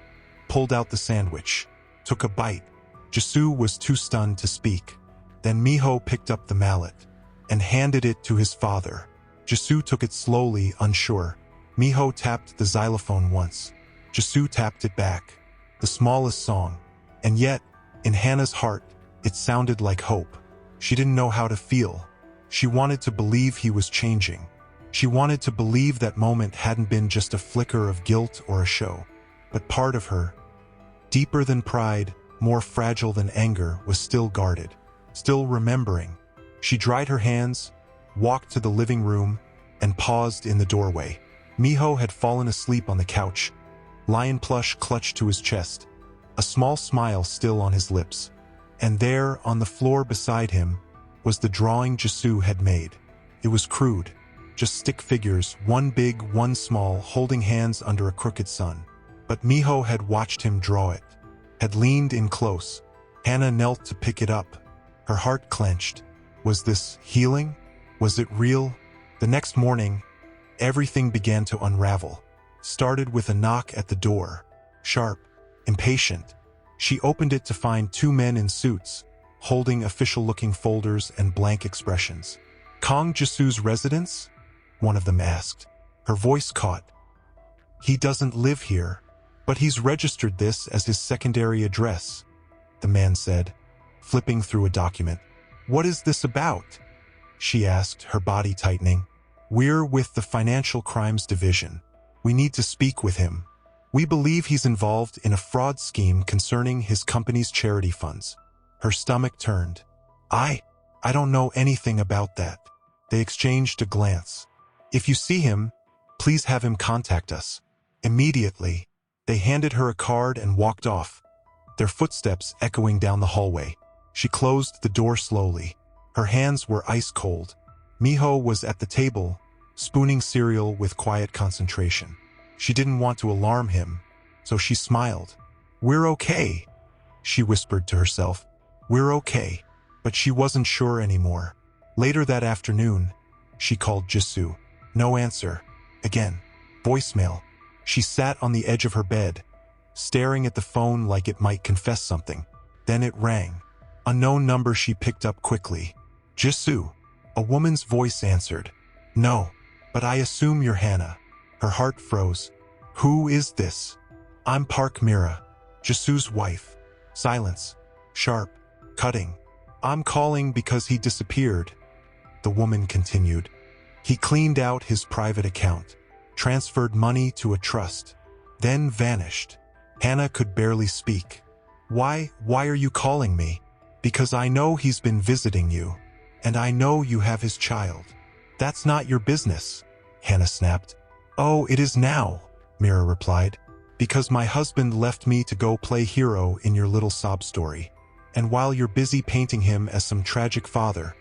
pulled out the sandwich, took a bite. Jisoo was too stunned to speak. Then Miho picked up the mallet and handed it to his father. Jisoo took it slowly, unsure. Miho tapped the xylophone once. Jisoo tapped it back. The smallest song. And yet, in Hannah's heart, it sounded like hope. She didn't know how to feel. She wanted to believe he was changing. She wanted to believe that moment hadn't been just a flicker of guilt or a show. But part of her, deeper than pride, more fragile than anger, was still guarded, still remembering. She dried her hands, walked to the living room, and paused in the doorway. Miho had fallen asleep on the couch, lion plush clutched to his chest, a small smile still on his lips. And there, on the floor beside him, was the drawing Jisoo had made. It was crude, just stick figures, one big, one small, holding hands under a crooked sun. But Miho had watched him draw it, had leaned in close. Hannah knelt to pick it up. Her heart clenched. Was this healing? Was it real? The next morning, everything began to unravel. Started with a knock at the door. Sharp, impatient. She opened it to find two men in suits, holding official-looking folders and blank expressions. Kong Jisoo's residence? One of them asked. Her voice caught. He doesn't live here, but he's registered this as his secondary address, the man said, flipping through a document. What is this about? She asked, her body tightening. We're with the Financial Crimes Division. We need to speak with him. We believe he's involved in a fraud scheme concerning his company's charity funds. Her stomach turned. I don't know anything about that. They exchanged a glance. If you see him, please have him contact us. Immediately, they handed her a card and walked off, their footsteps echoing down the hallway. She closed the door slowly. Her hands were ice cold. Miho was at the table, spooning cereal with quiet concentration. She didn't want to alarm him, so she smiled. We're okay, she whispered to herself. We're okay. But she wasn't sure anymore. Later that afternoon, she called Jisoo. No answer. Again. Voicemail. She sat on the edge of her bed, staring at the phone like it might confess something. Then it rang. Unknown number she picked up quickly. Jisoo. A woman's voice answered. No, but I assume you're Hannah. Her heart froze. Who is this? I'm Park Mira, Jisoo's wife. Silence. Sharp. Cutting. I'm calling because he disappeared, the woman continued. He cleaned out his private account, transferred money to a trust, then vanished. Hannah could barely speak. Why are you calling me? Because I know he's been visiting you, and I know you have his child. That's not your business, Hannah snapped. Oh, it is now, Mira replied, because my husband left me to go play hero in your little sob story. And while you're busy painting him as some tragic father,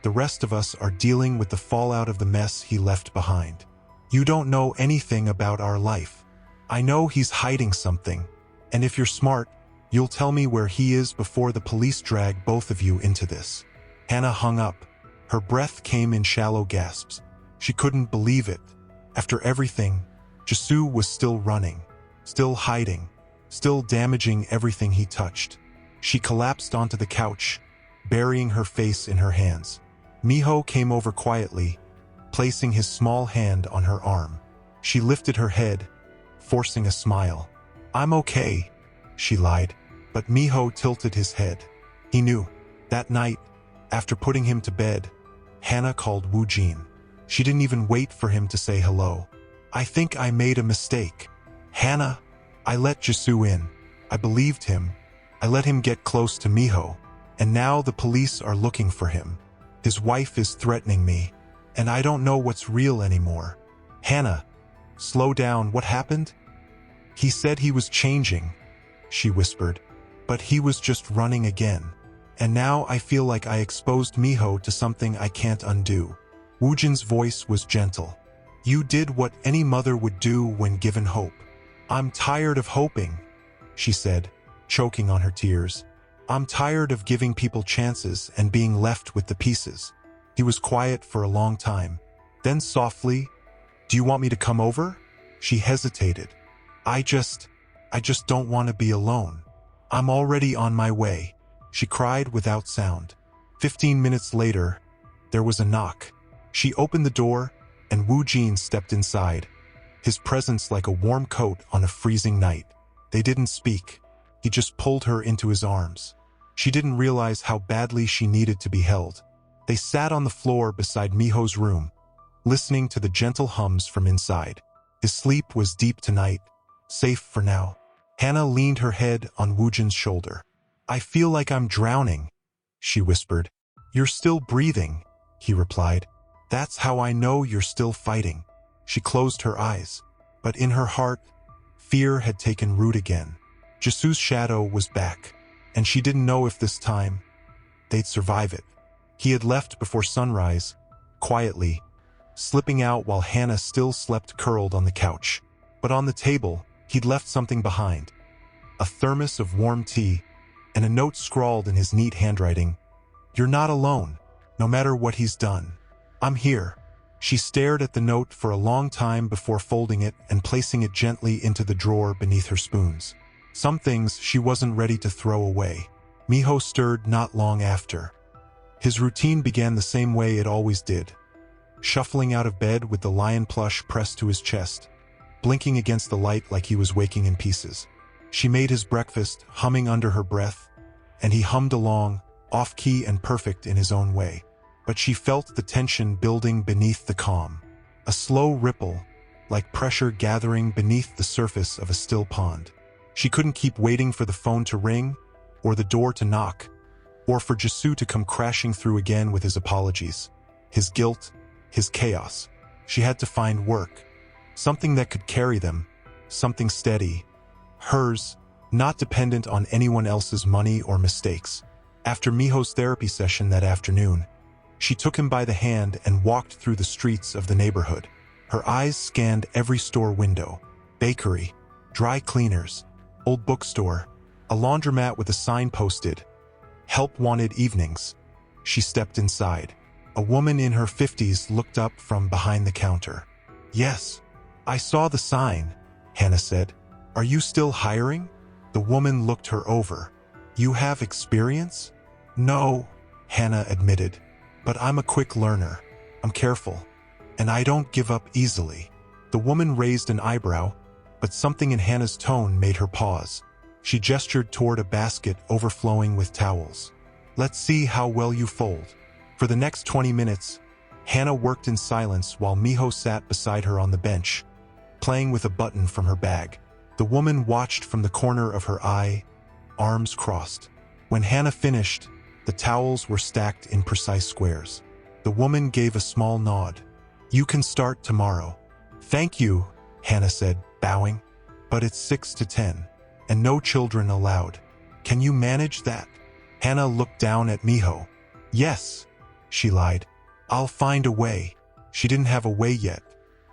the rest of us are dealing with the fallout of the mess he left behind. You don't know anything about our life. I know he's hiding something, and if you're smart, you'll tell me where he is before the police drag both of you into this. Hannah hung up. Her breath came in shallow gasps. She couldn't believe it. After everything, Jisoo was still running, still hiding, still damaging everything he touched. She collapsed onto the couch, burying her face in her hands. Miho came over quietly, placing his small hand on her arm. She lifted her head, forcing a smile. I'm okay, she lied, but Miho tilted his head. He knew. That night, After putting him to bed, Hannah called Woo Jin. She didn't even wait for him to say hello. I think I made a mistake. Hannah, I let Jisoo in. I believed him. I let him get close to Miho. And now the police are looking for him. His wife is threatening me. And I don't know what's real anymore. Hannah, slow down, what happened? He said he was changing, she whispered. But he was just running again. And now I feel like I exposed Miho to something I can't undo. Woojin's voice was gentle. You did what any mother would do when given hope. I'm tired of hoping, she said, choking on her tears. I'm tired of giving people chances and being left with the pieces. He was quiet for a long time. Then softly, do you want me to come over? She hesitated. I just don't want to be alone. I'm already on my way, she cried without sound. 15 minutes later, there was a knock. She opened the door, and Woo Jin stepped inside, his presence like a warm coat on a freezing night. They didn't speak. He just pulled her into his arms. She didn't realize how badly she needed to be held. They sat on the floor beside Miho's room, listening to the gentle hums from inside. His sleep was deep tonight, safe for now. Hannah leaned her head on Woojin's shoulder. I feel like I'm drowning, she whispered. You're still breathing, he replied. That's how I know you're still fighting. She closed her eyes, but in her heart, fear had taken root again. Jisoo's shadow was back, and she didn't know if this time they'd survive it. He had left before sunrise, quietly, slipping out while Hannah still slept curled on the couch. But on the table, he'd left something behind. A thermos of warm tea, and a note scrawled in his neat handwriting. You're not alone, no matter what he's done. I'm here. She stared at the note for a long time before folding it and placing it gently into the drawer beneath her spoons. Some things she wasn't ready to throw away. Miho stirred not long after. His routine began the same way it always did, shuffling out of bed with the lion plush pressed to his chest, blinking against the light like he was waking in pieces. She made his breakfast, humming under her breath, and he hummed along, off-key and perfect in his own way. But she felt the tension building beneath the calm, a slow ripple, like pressure gathering beneath the surface of a still pond. She couldn't keep waiting for the phone to ring, or the door to knock, or for Jisoo to come crashing through again with his apologies, his guilt, his chaos. She had to find work, something that could carry them, something steady, hers, not dependent on anyone else's money or mistakes. After Miho's therapy session that afternoon, she took him by the hand and walked through the streets of the neighborhood. Her eyes scanned every store window, bakery, dry cleaners, old bookstore, a laundromat with a sign posted, "Help wanted evenings." She stepped inside. A woman in her 50s looked up from behind the counter. Yes, I saw the sign, Hannah said. Are you still hiring? The woman looked her over. You have experience? No, Hannah admitted. But I'm a quick learner. I'm careful. And I don't give up easily. The woman raised an eyebrow, but something in Hannah's tone made her pause. She gestured toward a basket overflowing with towels. Let's see how well you fold. For the next 20 minutes, Hannah worked in silence while Miho sat beside her on the bench, playing with a button from her bag. The woman watched from the corner of her eye, arms crossed. When Hannah finished, the towels were stacked in precise squares. The woman gave a small nod. You can start tomorrow. Thank you, Hannah said, bowing. But it's 6 to 10, and no children allowed. Can you manage that? Hannah looked down at Miho. Yes, she lied. I'll find a way. She didn't have a way yet,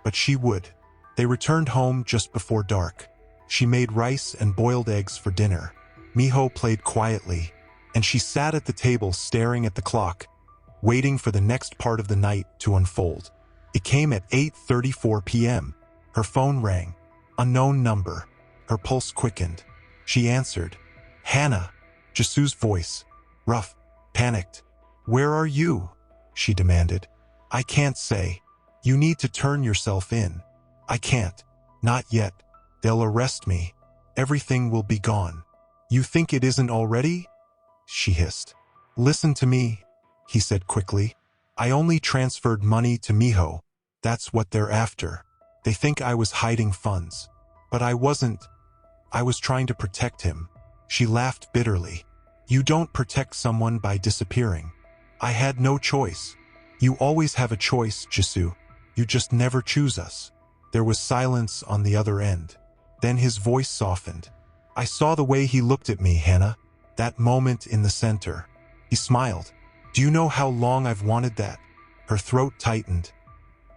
but she would. They returned home just before dark. She made rice and boiled eggs for dinner. Miho played quietly, and she sat at the table staring at the clock, waiting for the next part of the night to unfold. It came at 8:34 p.m. Her phone rang. Unknown number. Her pulse quickened. She answered. Hannah, Jisoo's voice, rough, panicked. Where are you? She demanded. I can't say. You need to turn yourself in. I can't. Not yet. They'll arrest me. Everything will be gone. You think it isn't already? She hissed. Listen to me, he said quickly. I only transferred money to Miho. That's what they're after. They think I was hiding funds. But I wasn't. I was trying to protect him. She laughed bitterly. You don't protect someone by disappearing. I had no choice. You always have a choice, Jisoo. You just never choose us. There was silence on the other end. Then his voice softened. I saw the way he looked at me, Hannah. That moment in the center. He smiled. Do you know how long I've wanted that? Her throat tightened.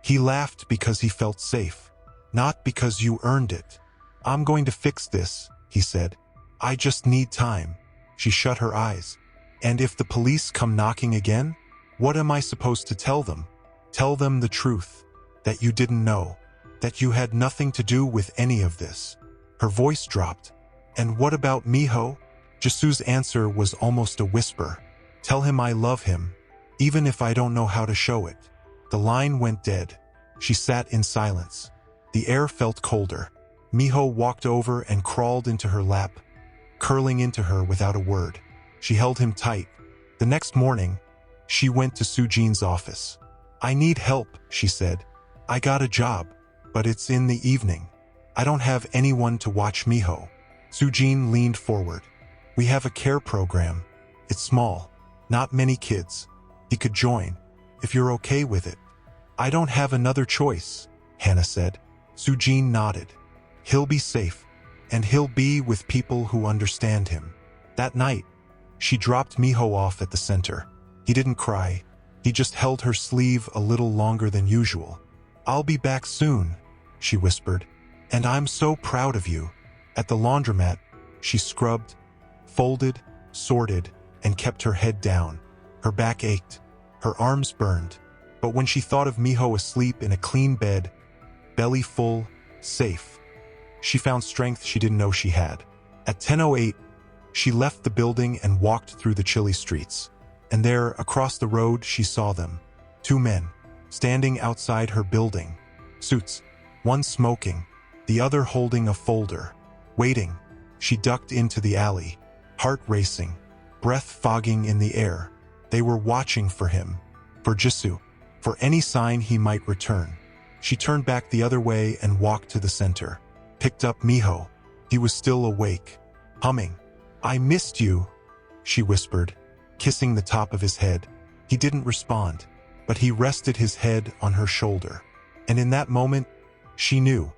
He laughed because he felt safe. Not because you earned it. I'm going to fix this, he said. I just need time. She shut her eyes. And if the police come knocking again? What am I supposed to tell them? Tell them the truth. That you didn't know. That you had nothing to do with any of this. Her voice dropped. And what about Miho? Jisoo's answer was almost a whisper. Tell him I love him, even if I don't know how to show it. The line went dead. She sat in silence. The air felt colder. Miho walked over and crawled into her lap, curling into her without a word. She held him tight. The next morning, she went to Sujin's office. I need help, she said. I got a job, but it's in the evening. I don't have anyone to watch Miho. Sujin leaned forward. We have a care program. It's small. Not many kids. He could join, if you're okay with it. I don't have another choice, Hannah said. Sujin nodded. He'll be safe, and he'll be with people who understand him. That night, she dropped Miho off at the center. He didn't cry. He just held her sleeve a little longer than usual. I'll be back soon, she whispered. And I'm so proud of you. At the laundromat, she scrubbed, folded, sorted, and kept her head down. Her back ached. Her arms burned. But when she thought of Miho asleep in a clean bed, belly full, safe, she found strength she didn't know she had. At 10:08, she left the building and walked through the chilly streets. And there, across the road, she saw them. 2 men, standing outside her building. Suits, one smoking, the other holding a folder. Waiting, she ducked into the alley, heart racing, breath fogging in the air. They were watching for him, for Jisoo, for any sign he might return. She turned back the other way and walked to the center. Picked up Miho. He was still awake, humming. I missed you, she whispered, kissing the top of his head. He didn't respond, but he rested his head on her shoulder. And in that moment, she knew.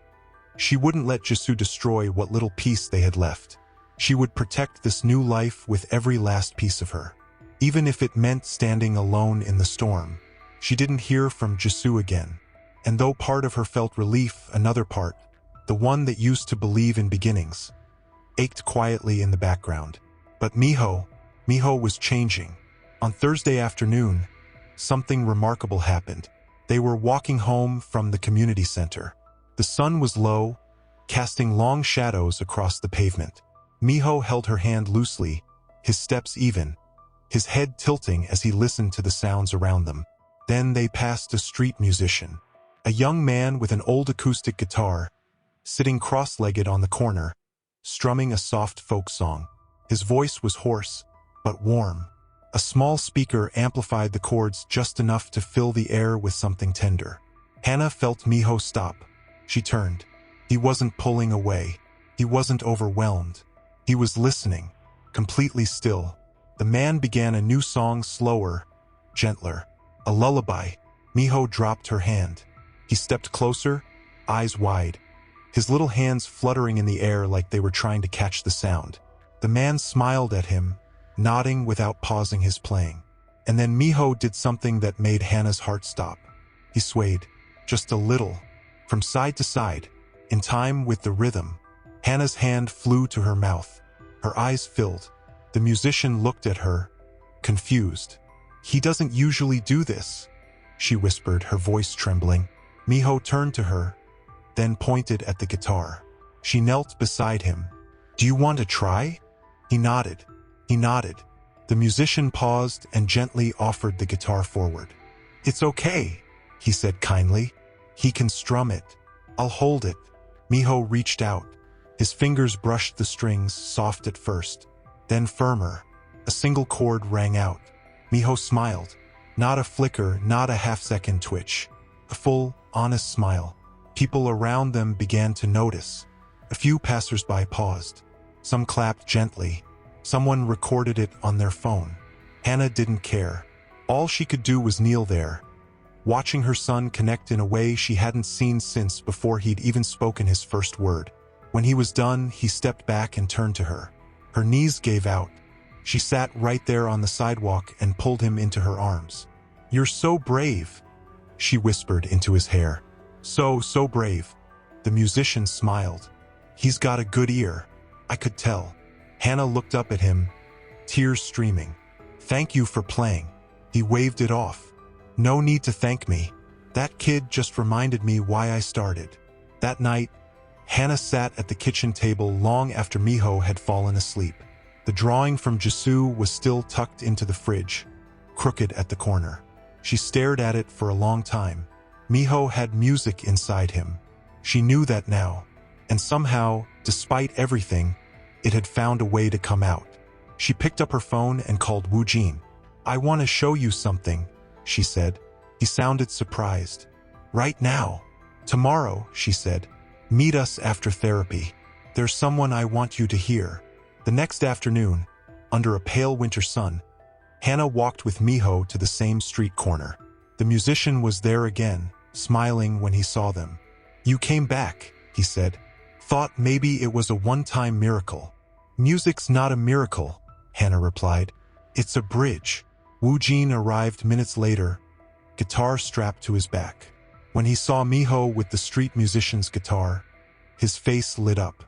She wouldn't let Jisoo destroy what little piece they had left. She would protect this new life with every last piece of her, even if it meant standing alone in the storm. She didn't hear from Jisoo again. And though part of her felt relief, another part, the one that used to believe in beginnings, ached quietly in the background. But Miho was changing. On Thursday afternoon, something remarkable happened. They were walking home from the community center. The sun was low, casting long shadows across the pavement. Miho held her hand loosely, his steps even, his head tilting as he listened to the sounds around them. Then they passed a street musician, a young man with an old acoustic guitar, sitting cross-legged on the corner, strumming a soft folk song. His voice was hoarse, but warm. A small speaker amplified the chords just enough to fill the air with something tender. Hannah felt Miho stop. She turned. He wasn't pulling away. He wasn't overwhelmed. He was listening, completely still. The man began a new song, slower, gentler. A lullaby. Miho dropped her hand. He stepped closer, eyes wide, his little hands fluttering in the air like they were trying to catch the sound. The man smiled at him, nodding without pausing his playing. And then Miho did something that made Hannah's heart stop. He swayed, just a little, from side to side, in time with the rhythm. Hannah's hand flew to her mouth. Her eyes filled. The musician looked at her, confused. He doesn't usually do this, she whispered, her voice trembling. Miho turned to her, then pointed at the guitar. She knelt beside him. Do you want to try? He nodded. The musician paused and gently offered the guitar forward. It's okay, he said kindly. He can strum it. I'll hold it. Miho reached out. His fingers brushed the strings, soft at first, then firmer. A single chord rang out. Miho smiled. Not a flicker, not a half-second twitch. A full, honest smile. People around them began to notice. A few passers-by paused. Some clapped gently. Someone recorded it on their phone. Hannah didn't care. All she could do was kneel there, watching her son connect in a way she hadn't seen since before he'd even spoken his first word. When he was done, he stepped back and turned to her. Her knees gave out. She sat right there on the sidewalk and pulled him into her arms. "You're so brave," she whispered into his hair. So brave." The musician smiled. "He's got a good ear. I could tell." Hannah looked up at him, tears streaming. "Thank you for playing." He waved it off. "No need to thank me. That kid just reminded me why I started." That night, Hannah sat at the kitchen table long after Miho had fallen asleep. The drawing from Jisoo was still tucked into the fridge, crooked at the corner. She stared at it for a long time. Miho had music inside him. She knew that now, and somehow, despite everything, it had found a way to come out. She picked up her phone and called Woo Jin. "I want to show you something," she said. He sounded surprised. "Right now." "Tomorrow," she said. "Meet us after therapy. There's someone I want you to hear." The next afternoon, under a pale winter sun, Hannah walked with Miho to the same street corner. The musician was there again, smiling when he saw them. "You came back," he said. "Thought maybe it was a one-time miracle." "Music's not a miracle," Hannah replied. "It's a bridge." Woo Jin arrived minutes later, guitar strapped to his back. When he saw Miho with the street musician's guitar, his face lit up.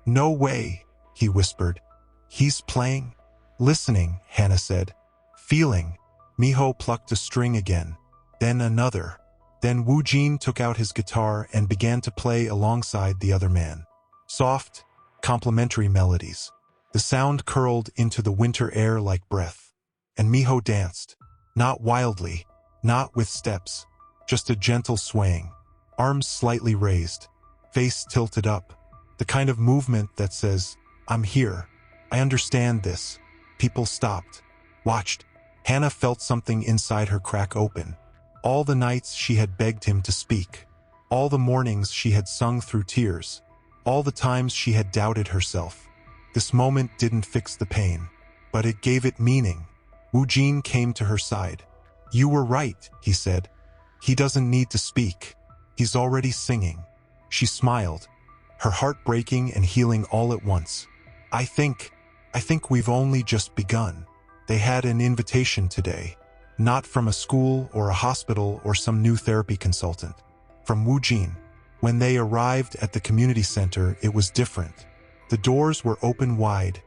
"No way," he whispered. "He's playing?" "Listening," Hannah said. "Feeling." Miho plucked a string again, then another. Then Woo Jin took out his guitar and began to play alongside the other man. Soft, complimentary melodies. The sound curled into the winter air like breath. And Miho danced. Not wildly, not with steps, just a gentle swaying. Arms slightly raised, face tilted up. The kind of movement that says, "I'm here. I understand this." People stopped, watched. Hannah felt something inside her crack open. All the nights she had begged him to speak. All the mornings she had sung through tears. All the times she had doubted herself. This moment didn't fix the pain, but it gave it meaning. Woo Jin came to her side. "You were right," he said. "He doesn't need to speak. He's already singing." She smiled, her heart breaking and healing all at once. I think we've only just begun." They had an invitation today. Not from a school or a hospital or some new therapy consultant. From Woo Jin. When they arrived at the community center, it was different. The doors were open wide,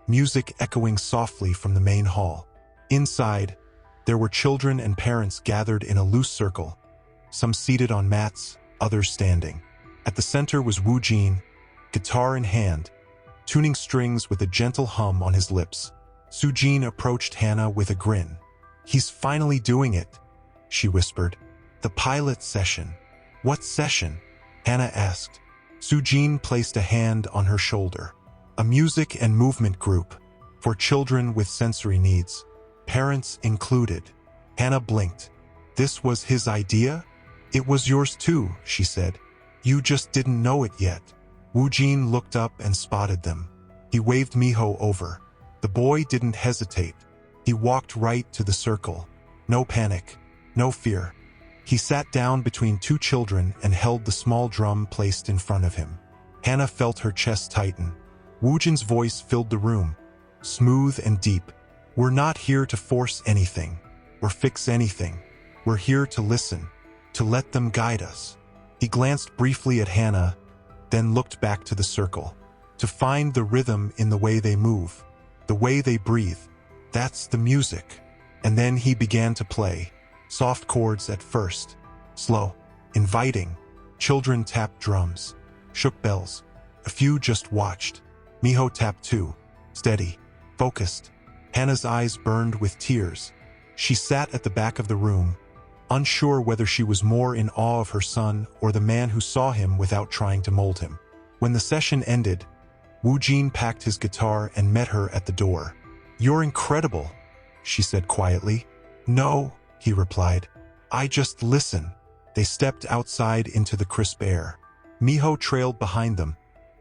music echoing softly from the main hall. Inside, there were children and parents gathered in a loose circle, some seated on mats, others standing. At the center was Woo Jin, guitar in hand, tuning strings with a gentle hum on his lips. Soo-jin approached Hannah with a grin. "He's finally doing it," she whispered. "The pilot session." "What session?" Hannah asked. Soo-jin placed a hand on her shoulder. "A music and movement group for children with sensory needs, parents included." Hannah blinked. This was his idea? "It was yours too," she said. "You just didn't know it yet." Woo Jin looked up and spotted them. He waved Miho over. The boy didn't hesitate. He walked right to the circle. No panic, no fear. He sat down between two children and held the small drum placed in front of him. Hannah felt her chest tighten. Woo Jin's voice filled the room, smooth and deep. "We're not here to force anything, or fix anything. We're here to listen, to let them guide us." He glanced briefly at Hannah, then looked back to the circle. To find the rhythm in the way they move, the way they breathe. That's the music. And then he began to play. Soft chords at first, slow, inviting. Children tapped drums, shook bells. A few just watched. Miho tapped too, steady, focused. Hannah's eyes burned with tears. She sat at the back of the room, unsure whether she was more in awe of her son or the man who saw him without trying to mold him. When the session ended, Woo Jin packed his guitar and met her at the door. "You're incredible," she said quietly. "No," he replied. I just listen. They stepped outside into the crisp air. Miho trailed behind them,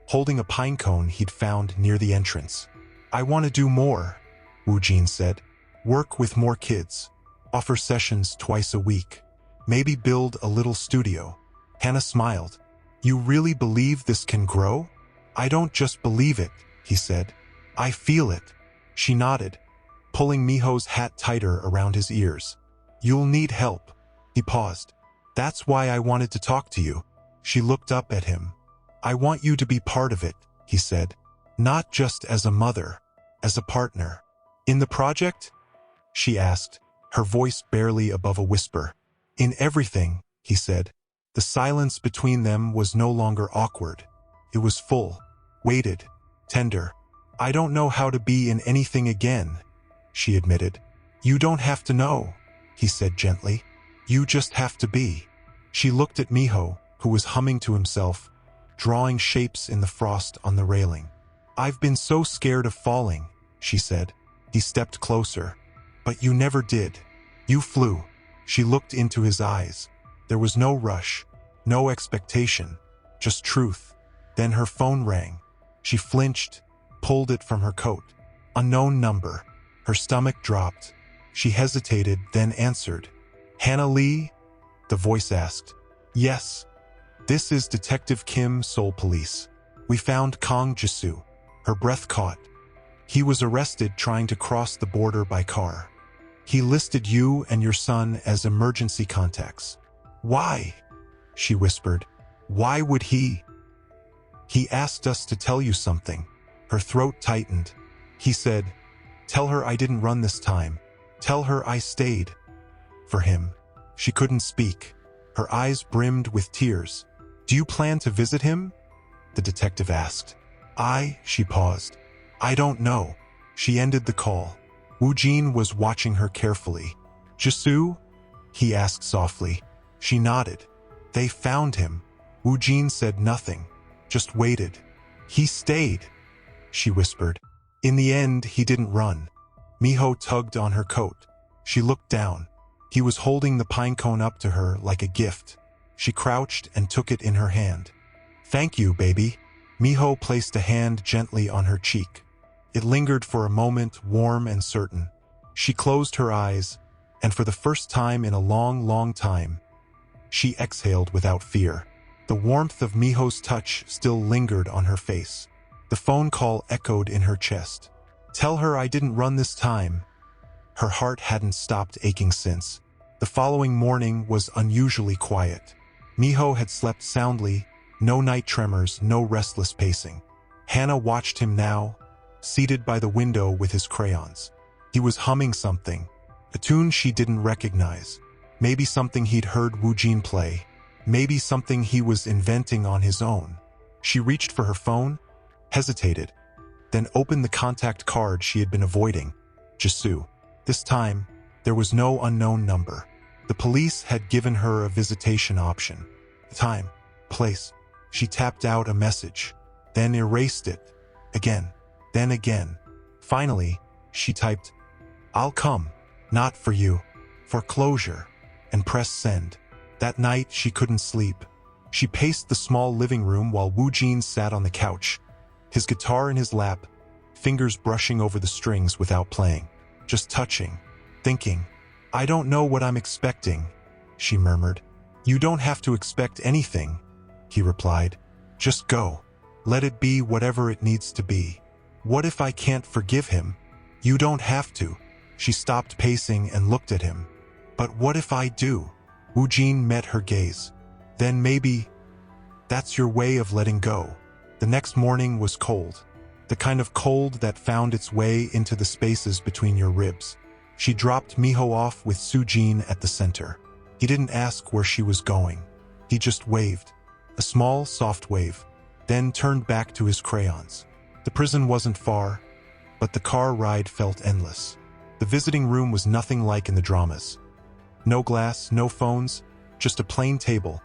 holding a pine cone he'd found near the entrance. I want to do more, Wu Jin said. Work with more kids. Offer sessions twice a week. Maybe build a little studio. Hannah smiled. You really believe this can grow? I don't just believe it, he said. I feel it. She nodded, pulling Miho's hat tighter around his ears. You'll need help. He paused. That's why I wanted to talk to you. She looked up at him. I want you to be part of it, he said. Not just as a mother, as a partner. In the project? She asked, her voice barely above a whisper. In everything, he said. The silence between them was no longer awkward. It was full, weighted, tender. I don't know how to be in anything again, she admitted. You don't have to know, he said gently. You just have to be. She looked at Miho, who was humming to himself, drawing shapes in the frost on the railing. I've been so scared of falling, she said. He stepped closer. But you never did. You flew. She looked into his eyes. There was no rush, no expectation, just truth. Then her phone rang. She flinched, pulled it from her coat. Unknown number. Her stomach dropped. She hesitated, then answered. Hannah Lee? The voice asked. Yes. This is Detective Kim, Seoul Police. We found Kang Jisoo. Her breath caught. He was arrested trying to cross the border by car. He listed you and your son as emergency contacts. Why? She whispered. Why would he? He asked us to tell you something. Her throat tightened. He said, tell her I didn't run this time. Tell her I stayed. For him. She couldn't speak. Her eyes brimmed with tears. Do you plan to visit him? The detective asked. She paused. I don't know. She ended the call. Wu Jin was watching her carefully. Jisoo? He asked softly. She nodded. They found him. Wu Jin said nothing, just waited. He stayed, she whispered. In the end, he didn't run. Miho tugged on her coat. She looked down. He was holding the pine cone up to her like a gift. She crouched and took it in her hand. Thank you, baby. Miho placed a hand gently on her cheek. It lingered for a moment, warm and certain. She closed her eyes, and for the first time in a long, long time, she exhaled without fear. The warmth of Miho's touch still lingered on her face. The phone call echoed in her chest. Tell her I didn't run this time. Her heart hadn't stopped aching since. The following morning was unusually quiet. Miho had slept soundly, no night tremors, no restless pacing. Hannah watched him now, seated by the window with his crayons. He was humming something, a tune she didn't recognize. Maybe something he'd heard Wu Jin play. Maybe something he was inventing on his own. She reached for her phone, hesitated, then opened the contact card she had been avoiding. Jisoo. This time, there was no unknown number. The police had given her a visitation option. Time, place. She tapped out a message, then erased it. Again, then again. Finally, she typed, I'll come, not for you, for closure, and pressed send. That night, she couldn't sleep. She paced the small living room while Wu Jin sat on the couch, his guitar in his lap, fingers brushing over the strings without playing, just touching, thinking. I don't know what I'm expecting, she murmured. You don't have to expect anything, he replied. Just go. Let it be whatever it needs to be. What if I can't forgive him? You don't have to. She stopped pacing and looked at him. But what if I do? Wu Jin met her gaze. Then maybe that's your way of letting go. The next morning was cold. The kind of cold that found its way into the spaces between your ribs. She dropped Miho off with Sujin at the center. He didn't ask where she was going. He just waved. A small, soft wave. Then turned back to his crayons. The prison wasn't far, but the car ride felt endless. The visiting room was nothing like in the dramas. No glass, no phones, just a plain table,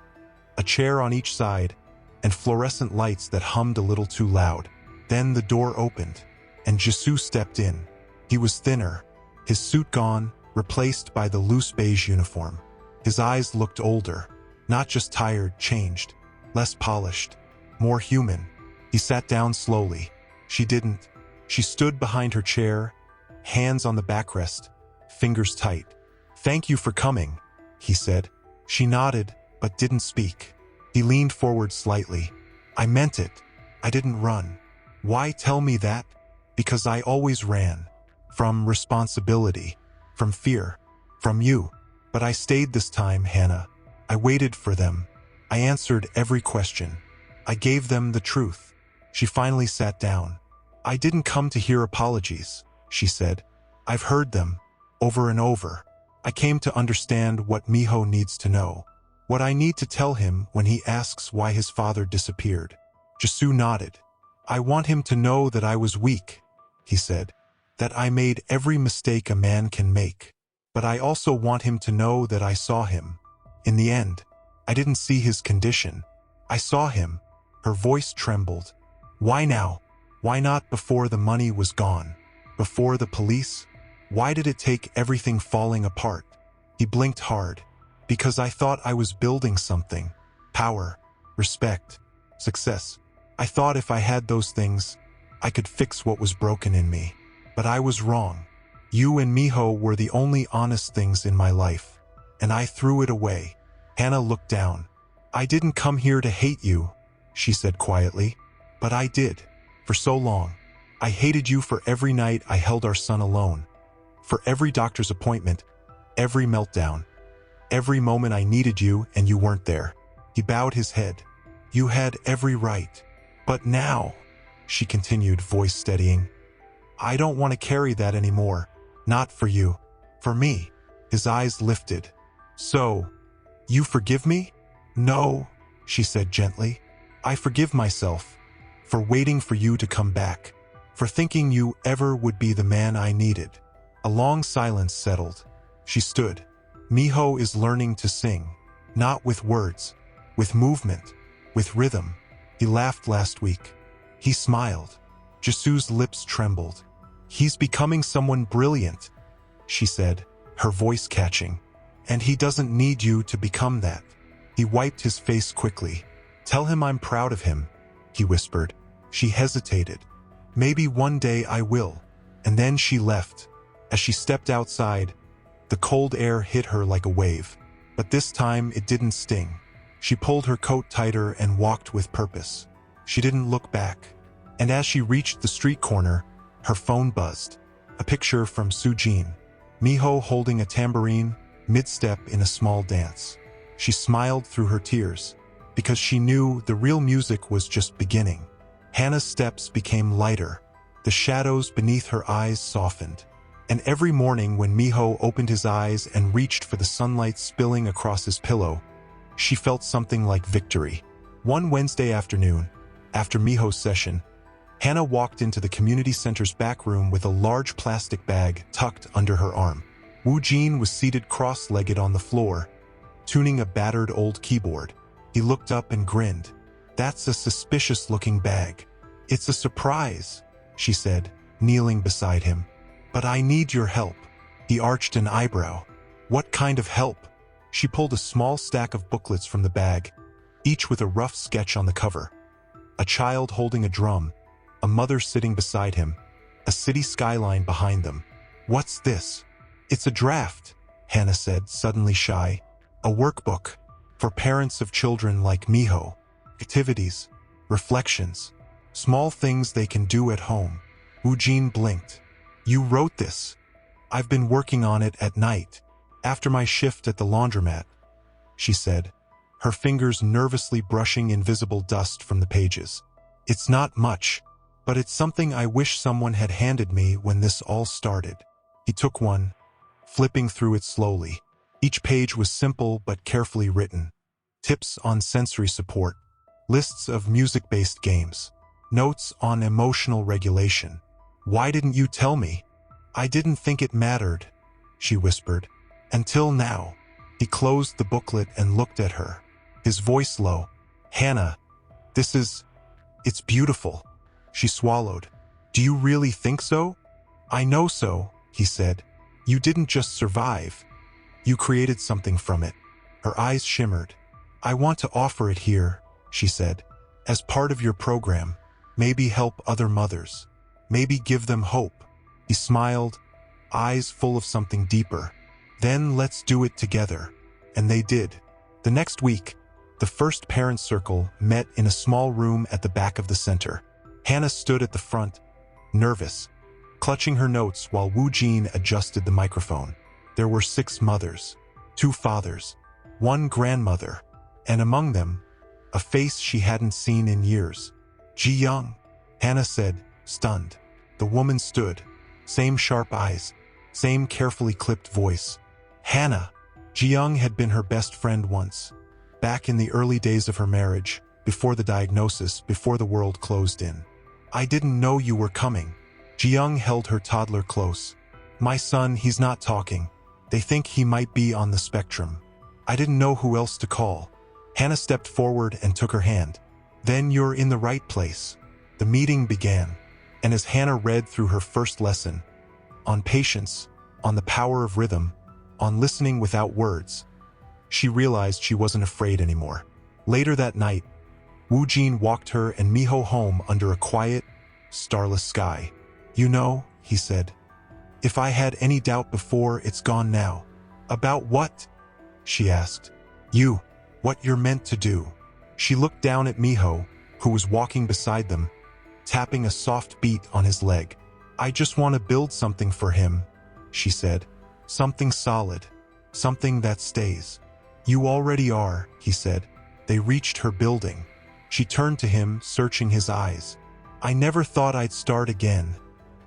a chair on each side, and fluorescent lights that hummed a little too loud. Then the door opened, and Jisoo stepped in. He was thinner, his suit gone, replaced by the loose beige uniform. His eyes looked older, not just tired, changed, less polished, more human. He sat down slowly. She didn't. She stood behind her chair, hands on the backrest, fingers tight. "Thank you for coming," he said. She nodded, but didn't speak. He leaned forward slightly. "I meant it. I didn't run." "Why tell me that?" "Because I always ran. From responsibility. From fear. From you. But I stayed this time, Hannah. I waited for them. I answered every question. I gave them the truth." She finally sat down. "I didn't come to hear apologies," she said. "I've heard them, over and over. I came to understand what Miho needs to know. What I need to tell him when he asks why his father disappeared." Jasu nodded. "I want him to know that I was weak," he said. "That I made every mistake a man can make. But I also want him to know that I saw him. In the end, I didn't see his condition. I saw him." Her voice trembled. "Why now? Why not before the money was gone? Before the police? Why did it take everything falling apart?" He blinked hard. "Because I thought I was building something. Power, respect, success. I thought if I had those things, I could fix what was broken in me. But I was wrong. You and Miho were the only honest things in my life. And I threw it away." Hannah looked down. "I didn't come here to hate you," she said quietly. "But I did. For so long. I hated you for every night I held our son alone. For every doctor's appointment. Every meltdown. Every moment I needed you and you weren't there." He bowed his head. "You had every right. But now," she continued, voice steadying, "I don't want to carry that anymore. Not for you. For me." His eyes lifted. "So, you forgive me?" "No," she said gently. "I forgive myself. For waiting for you to come back. For thinking you ever would be the man I needed." A long silence settled. She stood. "Miho is learning to sing. Not with words. With movement. With rhythm. He laughed last week. He smiled." Jasu's lips trembled. "He's becoming someone brilliant," she said, her voice catching. "And he doesn't need you to become that." He wiped his face quickly. "Tell him I'm proud of him," he whispered. She hesitated. "Maybe one day I will." And then she left. As she stepped outside, the cold air hit her like a wave. But this time it didn't sting. She pulled her coat tighter and walked with purpose. She didn't look back. And as she reached the street corner, her phone buzzed. A picture from Sujin. Miho holding a tambourine, mid-step in a small dance. She smiled through her tears, because she knew the real music was just beginning. Hannah's steps became lighter. The shadows beneath her eyes softened. And every morning when Miho opened his eyes and reached for the sunlight spilling across his pillow, she felt something like victory. One Wednesday afternoon, after Miho's session, Hannah walked into the community center's back room with a large plastic bag tucked under her arm. Wu Jin was seated cross-legged on the floor, tuning a battered old keyboard. He looked up and grinned. "That's a suspicious-looking bag." "It's a surprise," she said, kneeling beside him. "But I need your help." He arched an eyebrow. "What kind of help?" She pulled a small stack of booklets from the bag, each with a rough sketch on the cover. A child holding a drum, a mother sitting beside him, a city skyline behind them. "What's this?" "It's a draft," Hannah said, suddenly shy. "A workbook for parents of children like Miho. Activities, reflections, small things they can do at home." Wu Jin blinked. "You wrote this?" "I've been working on it at night, after my shift at the laundromat," she said, her fingers nervously brushing invisible dust from the pages. "It's not much, but it's something I wish someone had handed me when this all started." He took one, flipping through it slowly. Each page was simple but carefully written. Tips on sensory support, lists of music-based games, notes on emotional regulation. "Why didn't you tell me?" "I didn't think it mattered," she whispered. "Until now." He closed the booklet and looked at her, his voice low. "Hannah, it's beautiful." She swallowed. "Do you really think so?" "I know so," he said. You didn't just survive. You created something from it. Her eyes shimmered. I want to offer it here, she said. As part of your program, maybe help other mothers. Maybe give them hope. He smiled, eyes full of something deeper. Then let's do it together. And they did. The next week, the first parent circle met in a small room at the back of the center. Hannah stood at the front, nervous, clutching her notes while Wu Jin adjusted the microphone. There were 6 mothers, 2 fathers, 1 grandmother, and among them, a face she hadn't seen in years. Ji Young, Hannah said, stunned. The woman stood, same sharp eyes, same carefully clipped voice. Hannah. Ji Young had been her best friend once, back in the early days of her marriage, before the diagnosis, before the world closed in. I didn't know you were coming. Ji Young held her toddler close. My son, he's not talking. They think he might be on the spectrum. I didn't know who else to call. Hannah stepped forward and took her hand. Then you're in the right place. The meeting began, and as Hannah read through her first lesson, on patience, on the power of rhythm, on listening without words, she realized she wasn't afraid anymore. Later that night, Wu Jin walked her and Miho home under a quiet, starless sky. You know, he said, if I had any doubt before, it's gone now. About what? She asked. You, what you're meant to do. She looked down at Miho, who was walking beside them, tapping a soft beat on his leg. I just want to build something for him, she said. Something solid, something that stays. You already are, he said. They reached her building. She turned to him, searching his eyes. I never thought I'd start again,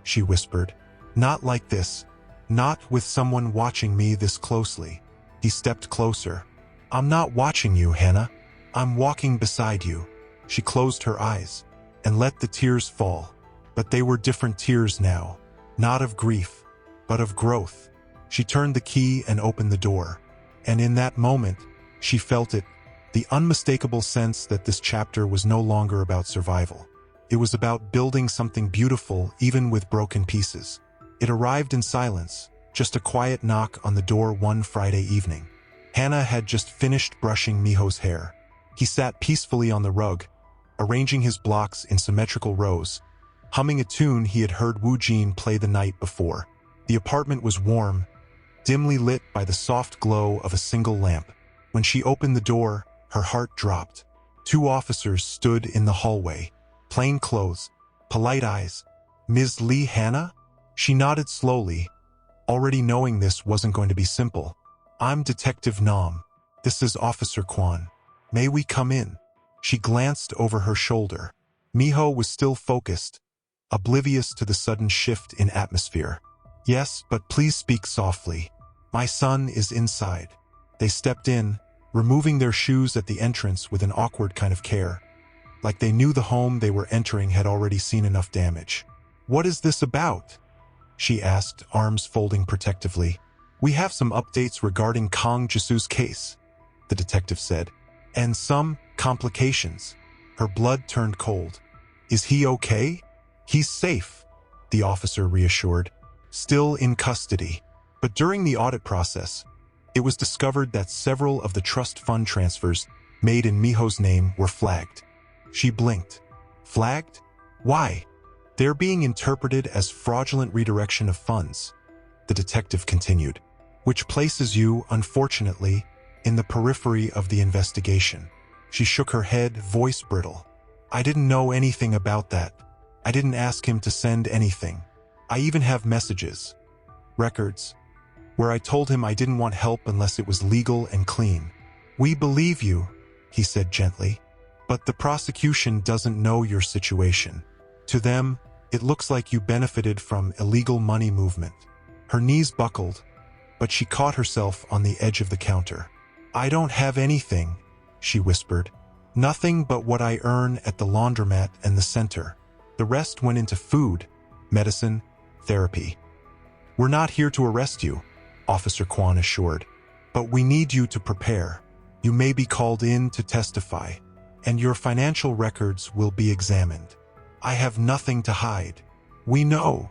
she whispered. Not like this. Not with someone watching me this closely. He stepped closer. I'm not watching you, Hannah. I'm walking beside you. She closed her eyes and let the tears fall. But they were different tears now. Not of grief, but of growth. She turned the key and opened the door. And in that moment, she felt it, the unmistakable sense that this chapter was no longer about survival. It was about building something beautiful, even with broken pieces. It arrived in silence, just a quiet knock on the door one Friday evening. Hannah had just finished brushing Miho's hair. He sat peacefully on the rug, arranging his blocks in symmetrical rows, humming a tune he had heard Wu Jin play the night before. The apartment was warm, dimly lit by the soft glow of a single lamp. When she opened the door, her heart dropped. 2 officers stood in the hallway, plain clothes, polite eyes. Ms. Lee Hannah? She nodded slowly, already knowing this wasn't going to be simple. I'm Detective Nam. This is Officer Kwan. May we come in? She glanced over her shoulder. Miho was still focused, oblivious to the sudden shift in atmosphere. Yes, but please speak softly. My son is inside. They stepped in, removing their shoes at the entrance with an awkward kind of care, like they knew the home they were entering had already seen enough damage. What is this about? She asked, arms folding protectively. We have some updates regarding Kang Jisu's case, the detective said, and some complications. Her blood turned cold. Is he okay? He's safe, the officer reassured. Still in custody. But during the audit process, it was discovered that several of the trust fund transfers made in Miho's name were flagged. She blinked. Flagged? Why? They're being interpreted as fraudulent redirection of funds, the detective continued, which places you, unfortunately, in the periphery of the investigation. She shook her head, voice brittle. I didn't know anything about that. I didn't ask him to send anything. I even have messages, records, where I told him I didn't want help unless it was legal and clean. We believe you, he said gently, but the prosecution doesn't know your situation. To them, it looks like you benefited from illegal money movement. Her knees buckled, but she caught herself on the edge of the counter. I don't have anything, she whispered. Nothing but what I earn at the laundromat and the center. The rest went into food, medicine, therapy. We're not here to arrest you, Officer Kwan assured, but we need you to prepare. You may be called in to testify, and your financial records will be examined. I have nothing to hide. We know,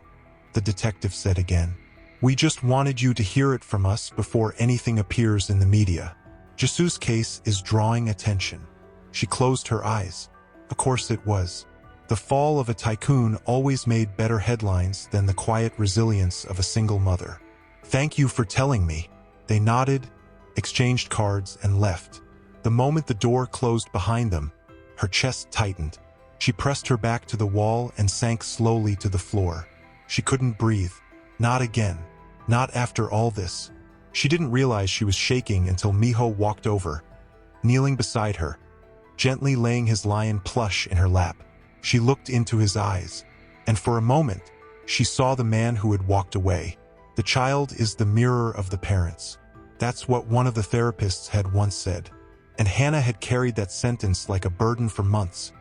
the detective said again. We just wanted you to hear it from us before anything appears in the media. Jisu's case is drawing attention. She closed her eyes. Of course it was. The fall of a tycoon always made better headlines than the quiet resilience of a single mother. Thank you for telling me. They nodded, exchanged cards, and left. The moment the door closed behind them, her chest tightened. She pressed her back to the wall and sank slowly to the floor. She couldn't breathe. Not again. Not after all this. She didn't realize she was shaking until Miho walked over, kneeling beside her, gently laying his lion plush in her lap. She looked into his eyes, and for a moment, she saw the man who had walked away. The child is the mirror of the parents. That's what one of the therapists had once said. And Hannah had carried that sentence like a burden for months,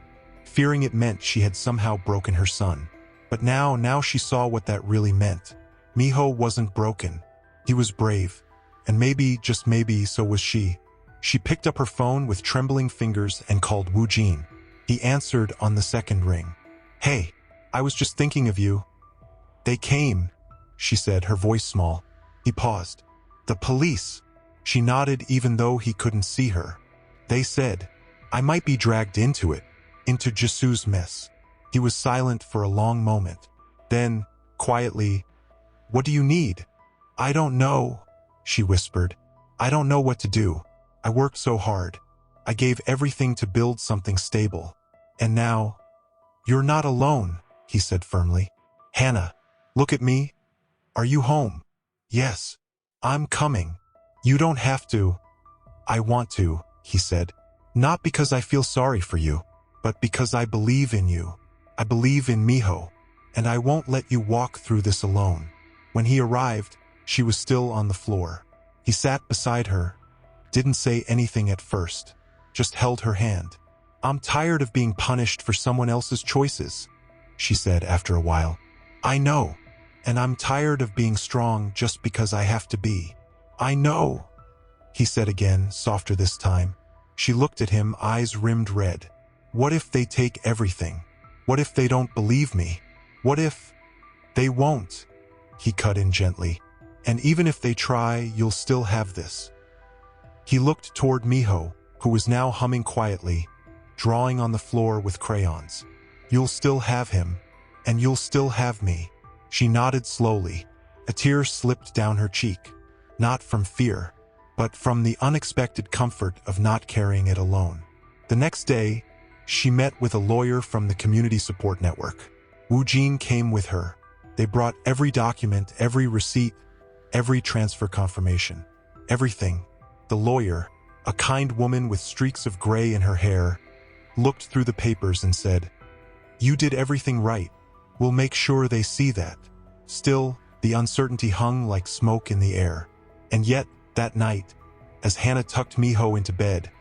fearing it meant she had somehow broken her son. But now she saw what that really meant. Miho wasn't broken. He was brave. And maybe, just maybe, so was she. She picked up her phone with trembling fingers and called Wu Jin. He answered on the second ring. Hey, I was just thinking of you. They came, she said, her voice small. He paused. The police. She nodded even though he couldn't see her. They said, I might be dragged into it, into Jisu's mess. He was silent for a long moment. Then, quietly, what do you need? I don't know, she whispered. I don't know what to do. I worked so hard. I gave everything to build something stable. And now, you're not alone, he said firmly. Hannah, look at me. Are you home? Yes, I'm coming. You don't have to. I want to, he said. Not because I feel sorry for you, but because I believe in you. I believe in Miho, and I won't let you walk through this alone. When he arrived, she was still on the floor. He sat beside her, didn't say anything at first, just held her hand. I'm tired of being punished for someone else's choices, she said after a while. I know, and I'm tired of being strong just because I have to be. I know, he said again, softer this time. She looked at him, eyes rimmed red. What if they take everything? What if they don't believe me? What if... They won't, he cut in gently. And even if they try, you'll still have this. He looked toward Miho, who was now humming quietly, drawing on the floor with crayons. You'll still have him, and you'll still have me. She nodded slowly. A tear slipped down her cheek, not from fear, but from the unexpected comfort of not carrying it alone. The next day, she met with a lawyer from the community support network. Wu Jin came with her. They brought every document, every receipt, every transfer confirmation. Everything. The lawyer, a kind woman with streaks of gray in her hair, looked through the papers and said, You did everything right. We'll make sure they see that. Still, the uncertainty hung like smoke in the air. And yet, that night, as Hannah tucked Miho into bed,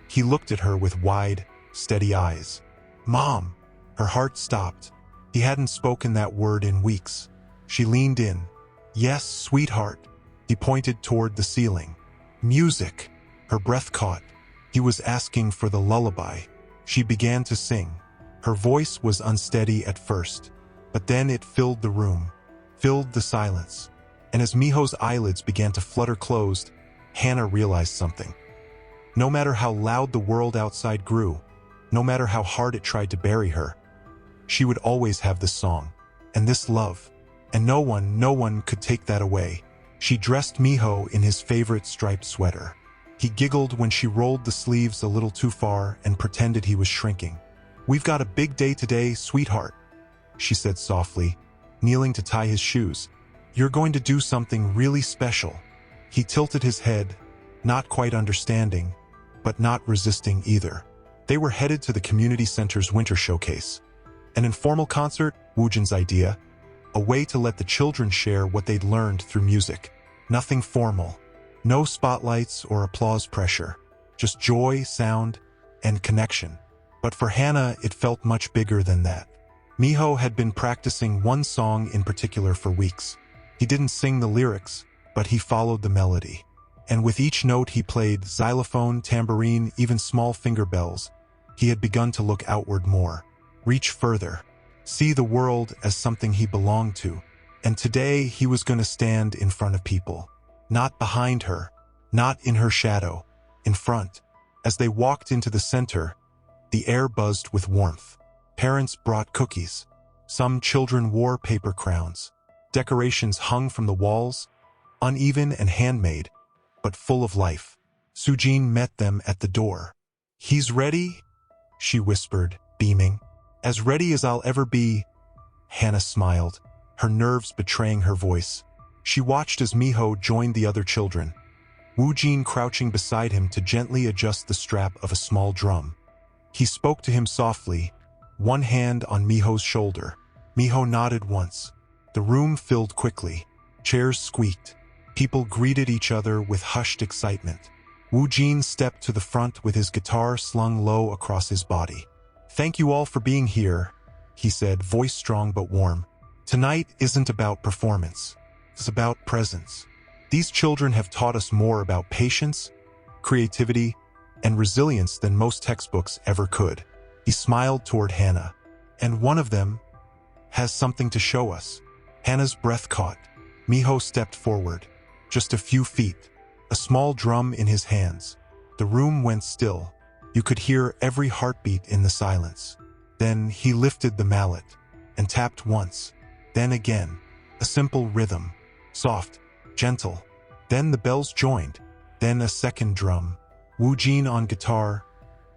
he looked at her with wide, steady eyes. Mom! Her heart stopped. He hadn't spoken that word in weeks. She leaned in. Yes, sweetheart. He pointed toward the ceiling. Music. Her breath caught. He was asking for the lullaby. She began to sing. Her voice was unsteady at first, but then it filled the room, filled the silence. And as Miho's eyelids began to flutter closed, Hannah realized something. No matter how loud the world outside grew, no matter how hard it tried to bury her, she would always have this song, and this love, and no one could take that away. She dressed Miho in his favorite striped sweater. He giggled when she rolled the sleeves a little too far and pretended he was shrinking. We've got a big day today, sweetheart, she said softly, kneeling to tie his shoes. You're going to do something really special. He tilted his head, not quite understanding, but not resisting either. They were headed to the community center's winter showcase. An informal concert, Wu Jin's idea, a way to let the children share what they'd learned through music. Nothing formal. No spotlights or applause pressure. Just joy, sound, and connection. But for Hannah, it felt much bigger than that. Miho had been practicing one song in particular for weeks. He didn't sing the lyrics, but he followed the melody. And with each note he played, xylophone, tambourine, even small finger bells, he had begun to look outward more, reach further, see the world as something he belonged to. And today he was going to stand in front of people. Not behind her, not in her shadow, in front. As they walked into the center, the air buzzed with warmth. Parents brought cookies. Some children wore paper crowns. Decorations hung from the walls, uneven and handmade, but full of life. Sujin met them at the door. "He's ready?" she whispered, beaming. "As ready as I'll ever be." Hannah smiled, her nerves betraying her voice. She watched as Miho joined the other children, Woojin crouching beside him to gently adjust the strap of a small drum. He spoke to him softly, one hand on Miho's shoulder. Miho nodded once. The room filled quickly. Chairs squeaked. People greeted each other with hushed excitement. Woojin stepped to the front with his guitar slung low across his body. "Thank you all for being here," he said, voice strong but warm. "Tonight isn't about performance. It's about presence. These children have taught us more about patience, creativity, and resilience than most textbooks ever could." He smiled toward Hannah. "And one of them has something to show us." Hannah's breath caught. Miho stepped forward, just a few feet, a small drum in his hands. The room went still. You could hear every heartbeat in the silence. Then he lifted the mallet and tapped once, then again, a simple rhythm, soft, gentle. Then the bells joined, then a second drum, Woojin on guitar,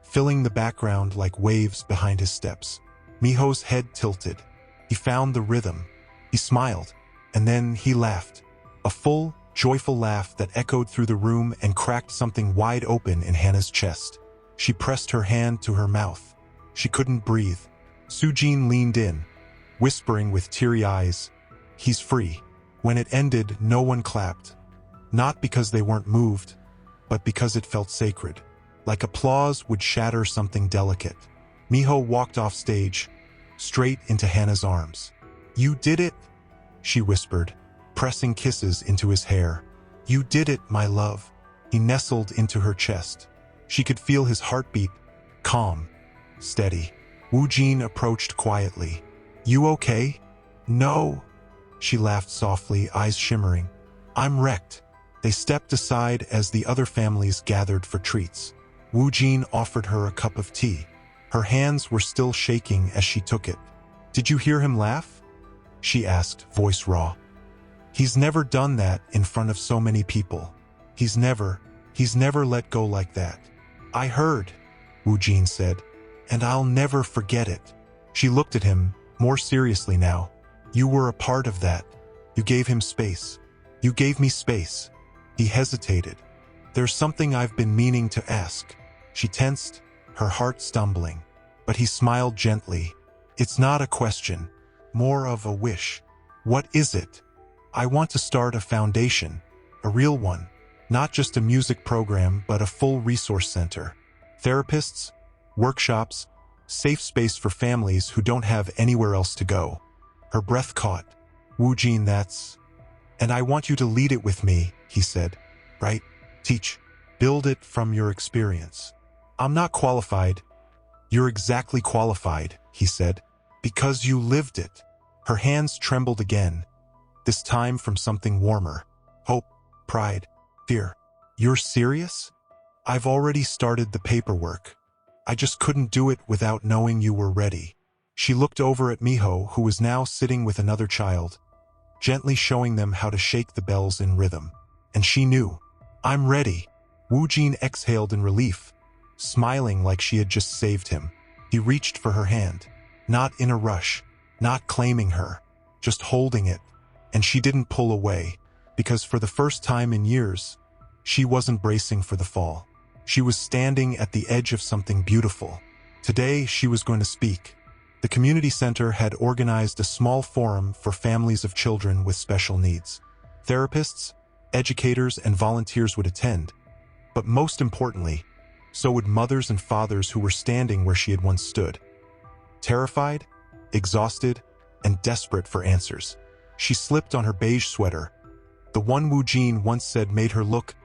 filling the background like waves behind his steps. Miho's head tilted. He found the rhythm. He smiled, and then he laughed. A full, joyful laugh that echoed through the room and cracked something wide open in Hannah's chest. She pressed her hand to her mouth. She couldn't breathe. Sujin leaned in, whispering with teary eyes, "He's free." When it ended, no one clapped. Not because they weren't moved, but because it felt sacred. Like applause would shatter something delicate. Miho walked off stage, straight into Hannah's arms. "You did it," she whispered, pressing kisses into his hair. "You did it, my love." He nestled into her chest. She could feel his heartbeat, calm, steady. Woojin approached quietly. "You okay?" "No." She laughed softly, eyes shimmering. "I'm wrecked." They stepped aside as the other families gathered for treats. Woojin offered her a cup of tea. Her hands were still shaking as she took it. "Did you hear him laugh?" she asked, voice raw. "He's never done that in front of so many people. He's never let go like that." "I heard," Woojin said, "and I'll never forget it." She looked at him, more seriously now. "You were a part of that. You gave him space. You gave me space." He hesitated. "There's something I've been meaning to ask." She tensed, her heart stumbling. But he smiled gently. "It's not a question, more of a wish." "What is it?" "I want to start a foundation, a real one. Not just a music program, but a full resource center. Therapists, workshops, safe space for families who don't have anywhere else to go." Her breath caught. "Woojin, that's... And I want you to lead it with me," he said. "Right? Teach. Build it from your experience." "I'm not qualified." "You're exactly qualified," he said, "because you lived it." Her hands trembled again, this time from something warmer. Hope, pride, fear. "You're serious?" "I've already started the paperwork. I just couldn't do it without knowing you were ready." She looked over at Miho, who was now sitting with another child, gently showing them how to shake the bells in rhythm. And she knew. "I'm ready." Woojin exhaled in relief, smiling like she had just saved him. He reached for her hand, not in a rush, not claiming her, just holding it. And she didn't pull away, because for the first time in years, she wasn't bracing for the fall. She was standing at the edge of something beautiful. Today, she was going to speak. The community center had organized a small forum for families of children with special needs. Therapists, educators, and volunteers would attend, but most importantly, so would mothers and fathers who were standing where she had once stood. Terrified, exhausted, and desperate for answers. She slipped on her beige sweater, the one Woojin once said made her look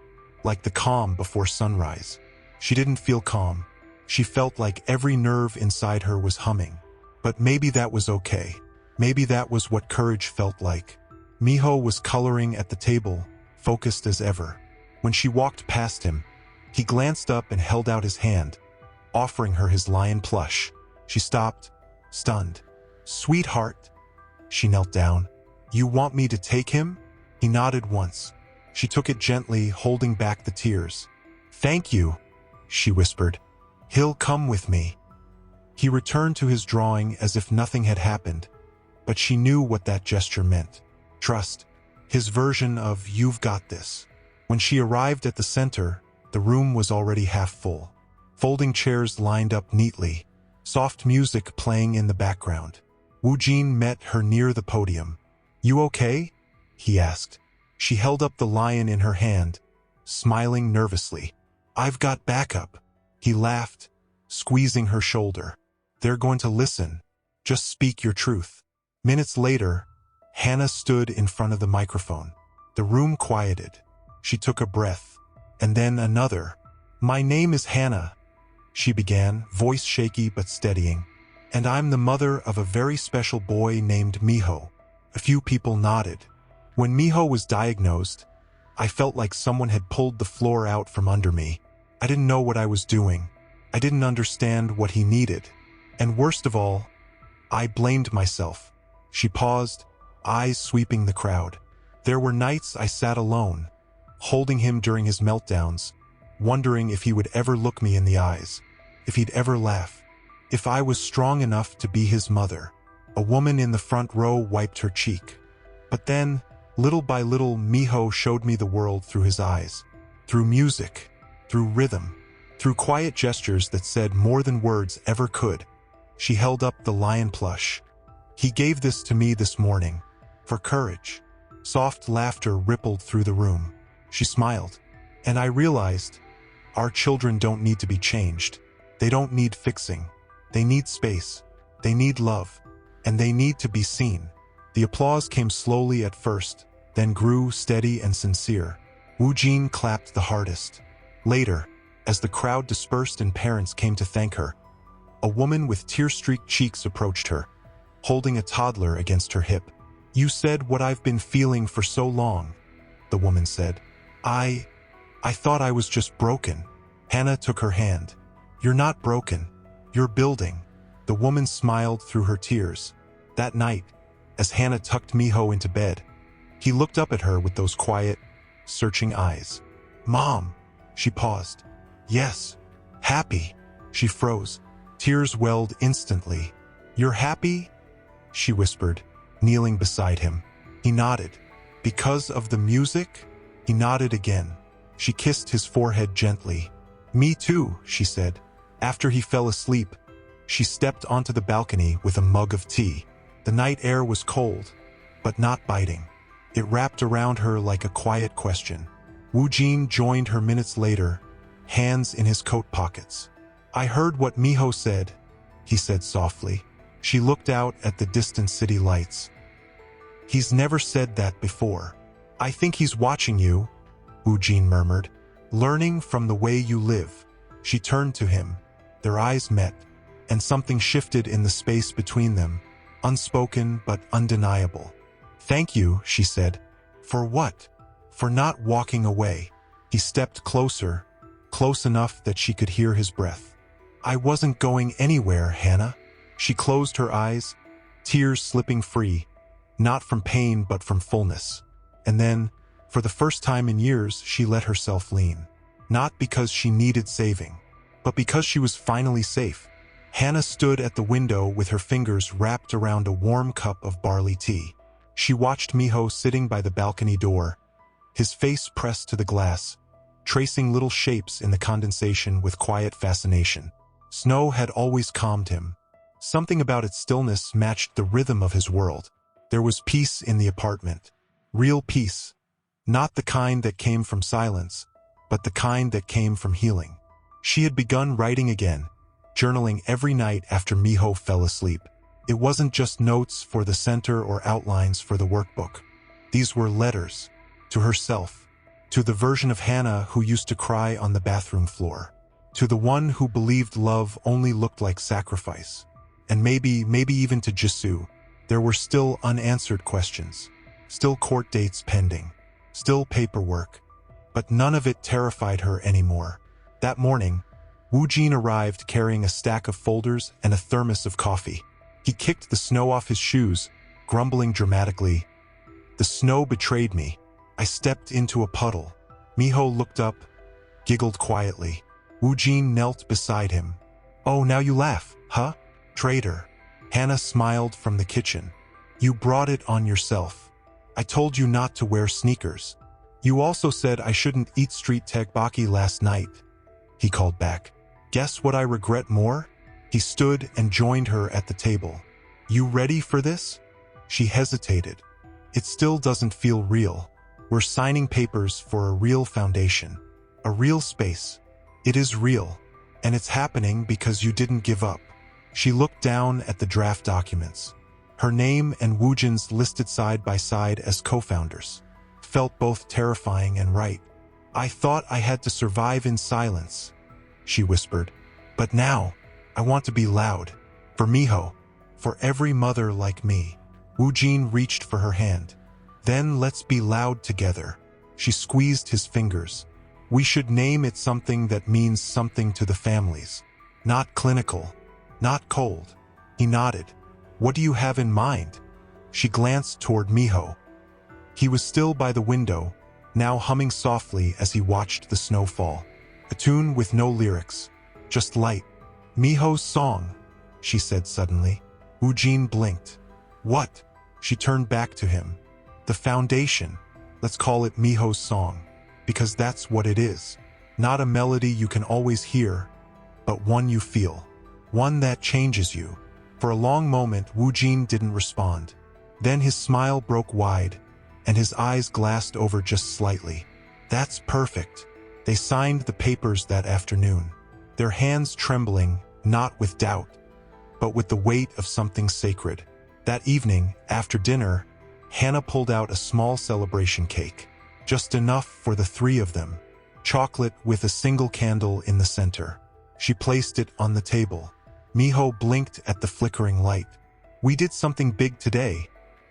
like the calm before sunrise. She didn't feel calm. She felt like every nerve inside her was humming. But maybe that was okay. Maybe that was what courage felt like. Miho was coloring at the table, focused as ever. When she walked past him, he glanced up and held out his hand, offering her his lion plush. She stopped, stunned. "Sweetheart." She knelt down. "You want me to take him?" He nodded once. She took it gently, holding back the tears. "Thank you," she whispered. "He'll come with me." He returned to his drawing as if nothing had happened, but she knew what that gesture meant. Trust. His version of "you've got this." When she arrived at the center, the room was already half full. Folding chairs lined up neatly, soft music playing in the background. Wu Jin met her near the podium. "You okay?" he asked. She held up the lion in her hand, smiling nervously. "I've got backup." He laughed, squeezing her shoulder. "They're going to listen. Just speak your truth." Minutes later, Hannah stood in front of the microphone. The room quieted. She took a breath, and then another. "My name is Hannah," she began, voice shaky but steadying. "And I'm the mother of a very special boy named Miho." A few people nodded. When Miho was diagnosed, I felt like someone had pulled the floor out from under me. I didn't know what I was doing. I didn't understand what he needed. And worst of all, I blamed myself. She paused, eyes sweeping the crowd. There were nights I sat alone, holding him during his meltdowns, wondering if he would ever look me in the eyes, if he'd ever laugh, if I was strong enough to be his mother. A woman in the front row wiped her cheek. But then, little by little, Miho showed me the world through his eyes, through music, through rhythm, through quiet gestures that said more than words ever could. She held up the lion plush. "He gave this to me this morning, for courage." Soft laughter rippled through the room. She smiled, and I realized, our children don't need to be changed. They don't need fixing. They need space. They need love. And they need to be seen. The applause came slowly at first, then grew steady and sincere. Wu Jin clapped the hardest. Later, as the crowd dispersed and parents came to thank her, a woman with tear-streaked cheeks approached her, holding a toddler against her hip. "You said what I've been feeling for so long," the woman said. I thought I was just broken." Hannah took her hand. "You're not broken. You're building." The woman smiled through her tears. That night, as Hannah tucked Miho into bed, he looked up at her with those quiet, searching eyes. "Mom," she paused. "Yes." "Happy." She froze. Tears welled instantly. "You're happy?" she whispered, kneeling beside him. He nodded. "Because of the music?" He nodded again. She kissed his forehead gently. "Me too," she said. After he fell asleep, she stepped onto the balcony with a mug of tea. The night air was cold, but not biting. It wrapped around her like a quiet question. Wu Jin joined her minutes later, hands in his coat pockets. "I heard what Miho said," he said softly. She looked out at the distant city lights. "He's never said that before." "I think he's watching you," Wu Jin murmured, "learning from the way you live." She turned to him. Their eyes met, and something shifted in the space between them, unspoken but undeniable. "Thank you," she said. "For what?" "For not walking away." He stepped closer, close enough that she could hear his breath. "I wasn't going anywhere, Hannah." She closed her eyes, tears slipping free, not from pain but from fullness. And then, for the first time in years, she let herself lean. Not because she needed saving, but because she was finally safe. Hannah stood at the window with her fingers wrapped around a warm cup of barley tea. She watched Miho sitting by the balcony door, his face pressed to the glass, tracing little shapes in the condensation with quiet fascination. Snow had always calmed him. Something about its stillness matched the rhythm of his world. There was peace in the apartment. Real peace. Not the kind that came from silence, but the kind that came from healing. She had begun writing again, journaling every night after Miho fell asleep. It wasn't just notes for the center or outlines for the workbook. These were letters, to herself, to the version of Hannah who used to cry on the bathroom floor, to the one who believed love only looked like sacrifice, and maybe even to Jisoo. There were still unanswered questions. still court dates pending, still paperwork. But none of it terrified her anymore. That morning, Wu Jin arrived carrying a stack of folders and a thermos of coffee. He kicked the snow off his shoes, grumbling dramatically. The snow betrayed me. I stepped into a puddle. Miho looked up, giggled quietly. Wu Jin knelt beside him. Oh, now you laugh, huh? Traitor. Hannah smiled from the kitchen. You brought it on yourself. I told you not to wear sneakers. You also said I shouldn't eat street tegbaki last night. He called back. Guess what I regret more? He stood and joined her at the table. You ready for this? She hesitated. It still doesn't feel real. We're signing papers for a real foundation. A real space. It is real. And it's happening because you didn't give up. She looked down at the draft documents. Her name and Wu Jin's listed side by side as co-founders. Felt both terrifying and right. I thought I had to survive in silence, she whispered. But now, I want to be loud. For Miho. For every mother like me. Wu Jin reached for her hand. Then let's be loud together. She squeezed his fingers. We should name it something that means something to the families. Not clinical. Not cold. He nodded. What do you have in mind? She glanced toward Miho. He was still by the window, now humming softly as he watched the snow fall. A tune with no lyrics, just light. Miho's song, she said suddenly. Wu Jin blinked. What? She turned back to him. The foundation. Let's call it Miho's song, because that's what it is. Not a melody you can always hear, but one you feel. One that changes you. For a long moment, Wu Jin didn't respond. Then his smile broke wide, and his eyes glassed over just slightly. That's perfect. They signed the papers that afternoon, their hands trembling, not with doubt, but with the weight of something sacred. That evening, after dinner, Hannah pulled out a small celebration cake, just enough for the three of them, chocolate with a single candle in the center. She placed it on the table. Miho blinked at the flickering light. We did something big today,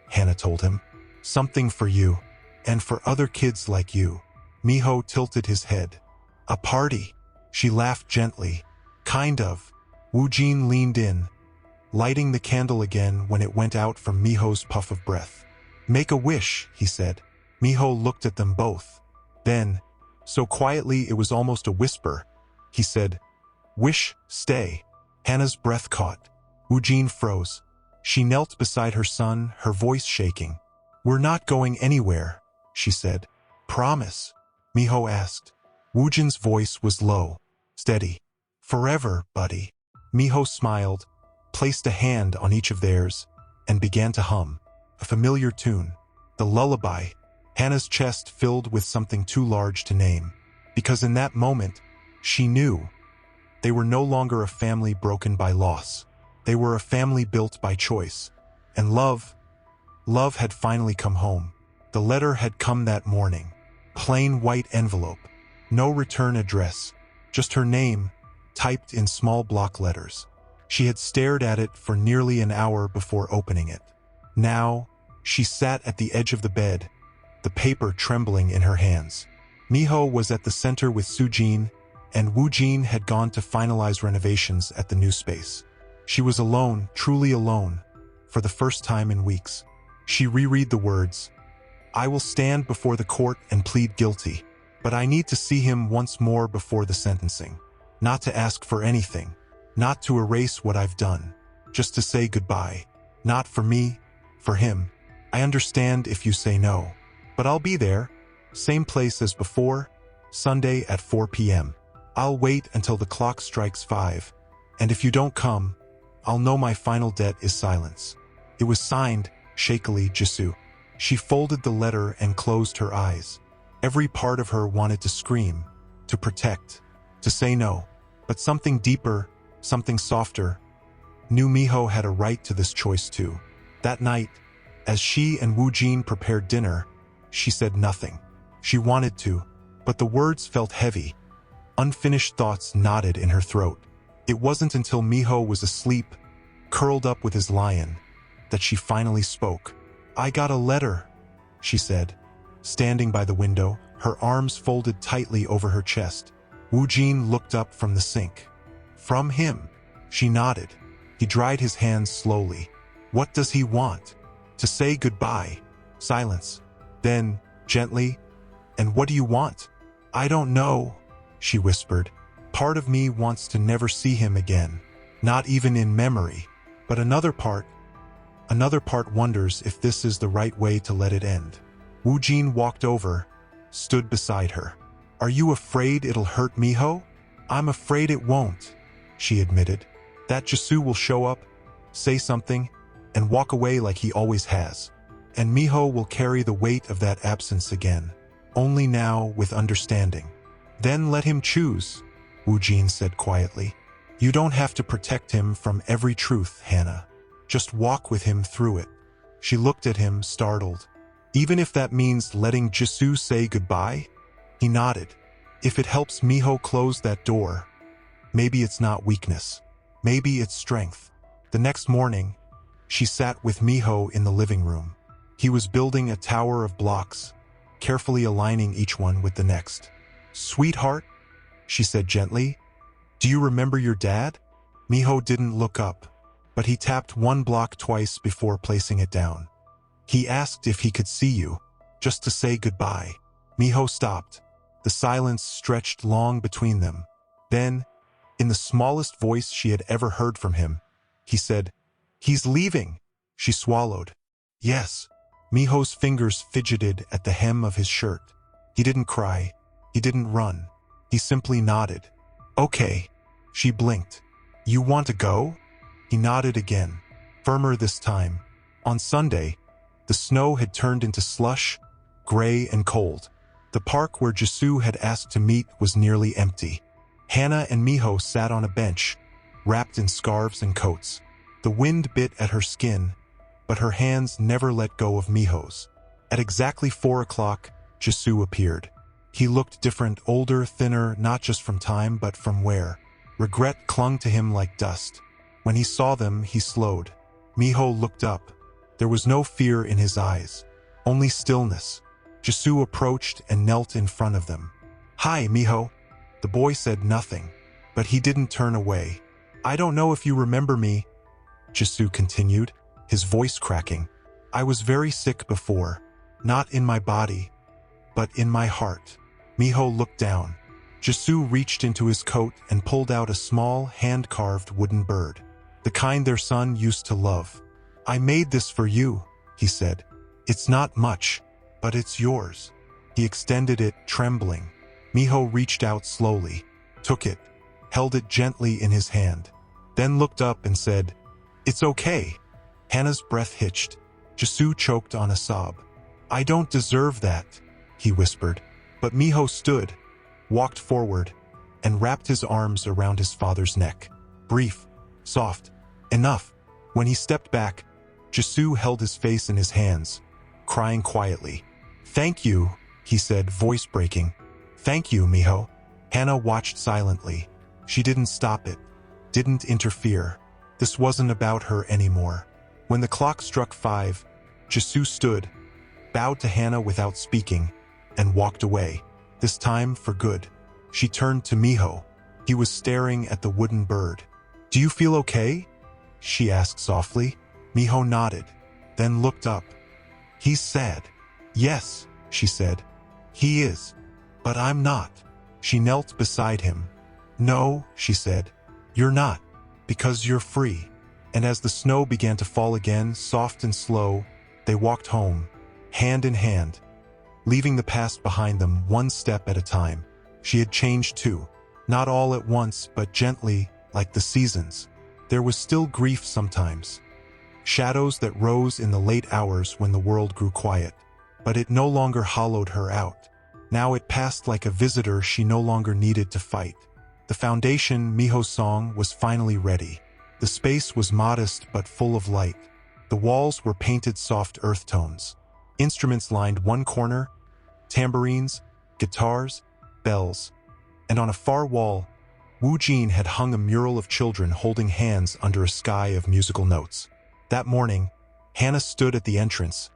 Hannah told him. Something for you, and for other kids like you. Miho tilted his head. A party? She laughed gently. Kind of. Wu Jin leaned in, lighting the candle again when it went out from Miho's puff of breath. Make a wish, he said. Miho looked at them both. Then, so quietly it was almost a whisper, he said, Wish, stay. Hannah's breath caught. Wu Jin froze. She knelt beside her son, her voice shaking. We're not going anywhere, she said. Promise? Miho asked. Wu Jin's voice was low, steady. Forever, buddy. Miho smiled, placed a hand on each of theirs, and began to hum. A familiar tune. The lullaby. Hannah's chest filled with something too large to name. Because in that moment, she knew. They were no longer a family broken by loss. They were a family built by choice. And love had finally come home. The letter had come that morning. Plain white envelope. No return address. Just her name, typed in small block letters. She had stared at it for nearly an hour before opening it. Now, she sat at the edge of the bed, the paper trembling in her hands. Miho was at the center with Sujin, and Wu Jin had gone to finalize renovations at the new space. She was alone, truly alone, for the first time in weeks. She reread the words, I will stand before the court and plead guilty, but I need to see him once more before the sentencing. Not to ask for anything, not to erase what I've done, just to say goodbye. Not for me, for him. I understand if you say no, but I'll be there, same place as before, Sunday at 4 p.m. I'll wait until the clock strikes 5, and if you don't come, I'll know my final debt is silence. It was signed, shakily, Jisoo. She folded the letter and closed her eyes. Every part of her wanted to scream, to protect, to say no. But something deeper, something softer, knew Miho had a right to this choice too. That night, as she and Wu Jin prepared dinner, she said nothing. She wanted to, but the words felt heavy. Unfinished thoughts knotted in her throat. It wasn't until Miho was asleep, curled up with his lion, that she finally spoke. I got a letter, she said, standing by the window, her arms folded tightly over her chest. Wu Jin looked up from the sink. From him. She nodded. He dried his hands slowly. What does he want? To say goodbye. Silence. Then, gently, and what do you want? I don't know, she whispered. Part of me wants to never see him again. Not even in memory. But another part wonders if this is the right way to let it end. Wu Jin walked over, stood beside her. Are you afraid it'll hurt Miho? I'm afraid it won't, she admitted. That Jisoo will show up, say something, and walk away like he always has. And Miho will carry the weight of that absence again. Only now with understanding. Then let him choose, Wu Jin said quietly. You don't have to protect him from every truth, Hannah. Just walk with him through it. She looked at him, startled. Even if that means letting Jisoo say goodbye? He nodded. If it helps Miho close that door, maybe it's not weakness. Maybe it's strength. The next morning, she sat with Miho in the living room. He was building a tower of blocks, carefully aligning each one with the next. Sweetheart, she said gently, do you remember your dad? Miho didn't look up, but he tapped one block twice before placing it down. He asked if he could see you, just to say goodbye. Miho stopped. The silence stretched long between them. Then, in the smallest voice she had ever heard from him, he said, He's leaving. She swallowed. Yes. Miho's fingers fidgeted at the hem of his shirt. He didn't cry. He didn't run. He simply nodded. Okay. She blinked. You want to go? He nodded again, firmer this time. On Sunday, the snow had turned into slush, gray and cold. The park where Jisoo had asked to meet was nearly empty. Hannah and Miho sat on a bench, wrapped in scarves and coats. The wind bit at her skin, but her hands never let go of Miho's. At exactly 4 o'clock, Jisoo appeared. He looked different, older, thinner, not just from time, but from where. Regret clung to him like dust. When he saw them, he slowed. Miho looked up. There was no fear in his eyes, only stillness. Jisoo approached and knelt in front of them. Hi, Miho. The boy said nothing, but he didn't turn away. I don't know if you remember me, Jisoo continued, his voice cracking. I was very sick before, not in my body, but in my heart. Miho looked down. Jisoo reached into his coat and pulled out a small, hand-carved wooden bird, the kind their son used to love. I made this for you, he said. It's not much, but it's yours. He extended it, trembling. Miho reached out slowly, took it, held it gently in his hand, then looked up and said, It's okay. Hannah's breath hitched. Jisoo choked on a sob. I don't deserve that, he whispered. But Miho stood, walked forward, and wrapped his arms around his father's neck. Brief, soft, enough. When he stepped back, Jisoo held his face in his hands, crying quietly. Thank you, he said, voice breaking. Thank you, Miho. Hannah watched silently. She didn't stop it, didn't interfere. This wasn't about her anymore. When the clock struck 5, Jisoo stood, bowed to Hannah without speaking, and walked away. This time for good. She turned to Miho. He was staring at the wooden bird. Do you feel okay? She asked softly. Miho nodded, then looked up. He's sad. Yes, she said. He is. But I'm not. She knelt beside him. No, she said. You're not. Because you're free. And as the snow began to fall again, soft and slow, they walked home, hand in hand, leaving the past behind them one step at a time. She had changed too. Not all at once, but gently, like the seasons. There was still grief sometimes. Shadows that rose in the late hours when the world grew quiet. But it no longer hollowed her out. Now it passed like a visitor she no longer needed to fight. The foundation, Miho's song, was finally ready. The space was modest but full of light. The walls were painted soft earth tones. Instruments lined one corner, tambourines, guitars, bells. And on a far wall, Wu Jin had hung a mural of children holding hands under a sky of musical notes. That morning, Hannah stood at the entrance,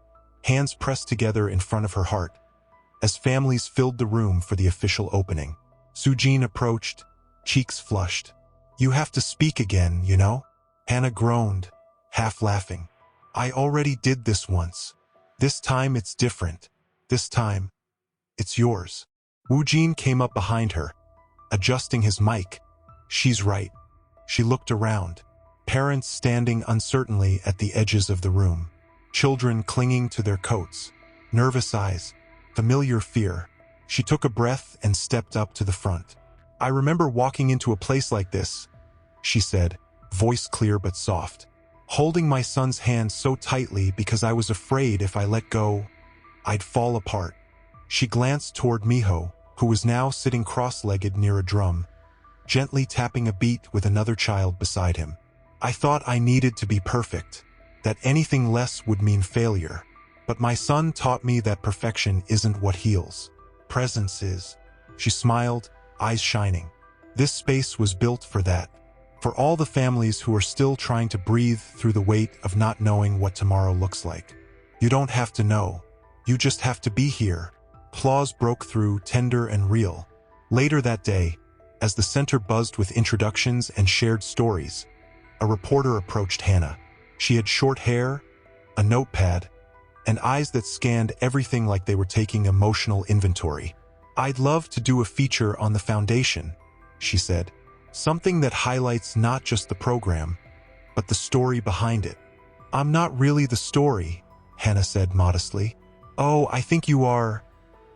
hands pressed together in front of her heart, as families filled the room for the official opening. Sujin approached, cheeks flushed. "You have to speak again, you know?" Hannah groaned, half laughing. "I already did this once. This time it's different. This time, it's yours." Woojin came up behind her, adjusting his mic. "She's right." She looked around. Parents standing uncertainly at the edges of the room. Children clinging to their coats. Nervous eyes. Familiar fear. She took a breath and stepped up to the front. "I remember walking into a place like this," she said, voice clear but soft. "Holding my son's hand so tightly because I was afraid if I let go, I'd fall apart." She glanced toward Miho, who was now sitting cross-legged near a drum, gently tapping a beat with another child beside him. "I thought I needed to be perfect, that anything less would mean failure. But my son taught me that perfection isn't what heals. Presence is." She smiled, eyes shining. This space was built for that. For all the families who are still trying to breathe through the weight of not knowing what tomorrow looks like. "You don't have to know. You just have to be here." Applause broke through, tender and real. Later that day, as the center buzzed with introductions and shared stories, a reporter approached Hannah. She had short hair, a notepad, and eyes that scanned everything like they were taking emotional inventory. "I'd love to do a feature on the foundation," she said. "Something that highlights not just the program, but the story behind it." "I'm not really the story," Hannah said modestly. "Oh, I think you are,"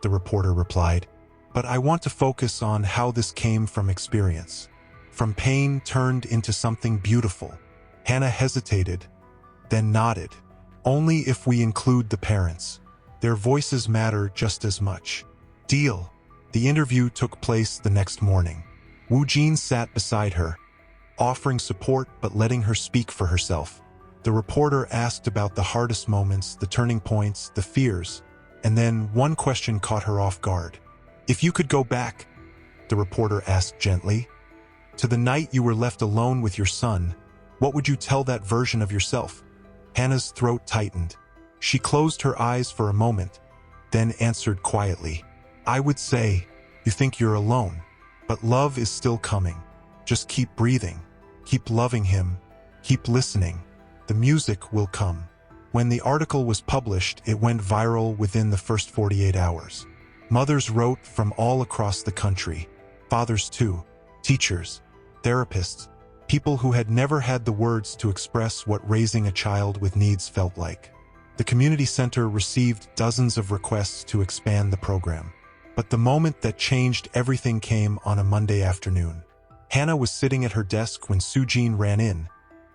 the reporter replied. "But I want to focus on how this came from experience. From pain turned into something beautiful." Hannah hesitated, then nodded. "Only if we include the parents. Their voices matter just as much." "Deal." The interview took place the next morning. Woojin sat beside her, offering support but letting her speak for herself. The reporter asked about the hardest moments, the turning points, the fears, and then one question caught her off guard. "If you could go back," the reporter asked gently, "to the night you were left alone with your son, what would you tell that version of yourself?" Hannah's throat tightened. She closed her eyes for a moment, then answered quietly, "I would say, you think you're alone, but love is still coming. Just keep breathing, keep loving him, keep listening. The music will come." When the article was published, it went viral within the first 48 hours. Mothers wrote from all across the country. Fathers too. Teachers, therapists, people who had never had the words to express what raising a child with needs felt like. The community center received dozens of requests to expand the program. But the moment that changed everything came on a Monday afternoon. Hannah was sitting at her desk when Sujin ran in,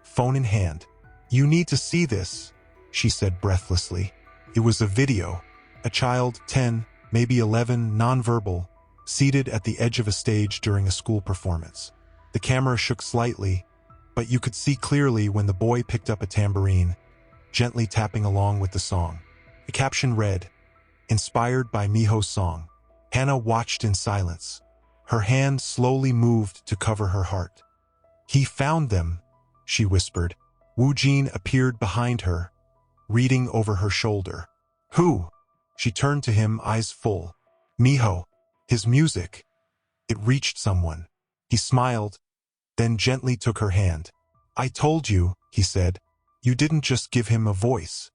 phone in hand. "You need to see this," she said breathlessly. It was a video. A child, 10, maybe 11, nonverbal, seated at the edge of a stage during a school performance. The camera shook slightly, but you could see clearly when the boy picked up a tambourine, gently tapping along with the song. The caption read, "Inspired by Miho's song." Hannah watched in silence. Her hand slowly moved to cover her heart. "He found them," she whispered. Woojin appeared behind her, reading over her shoulder. "Who?" She turned to him, eyes full. "Miho. His music. It reached someone." He smiled, then gently took her hand. "I told you," he said. "You didn't just give him a voice.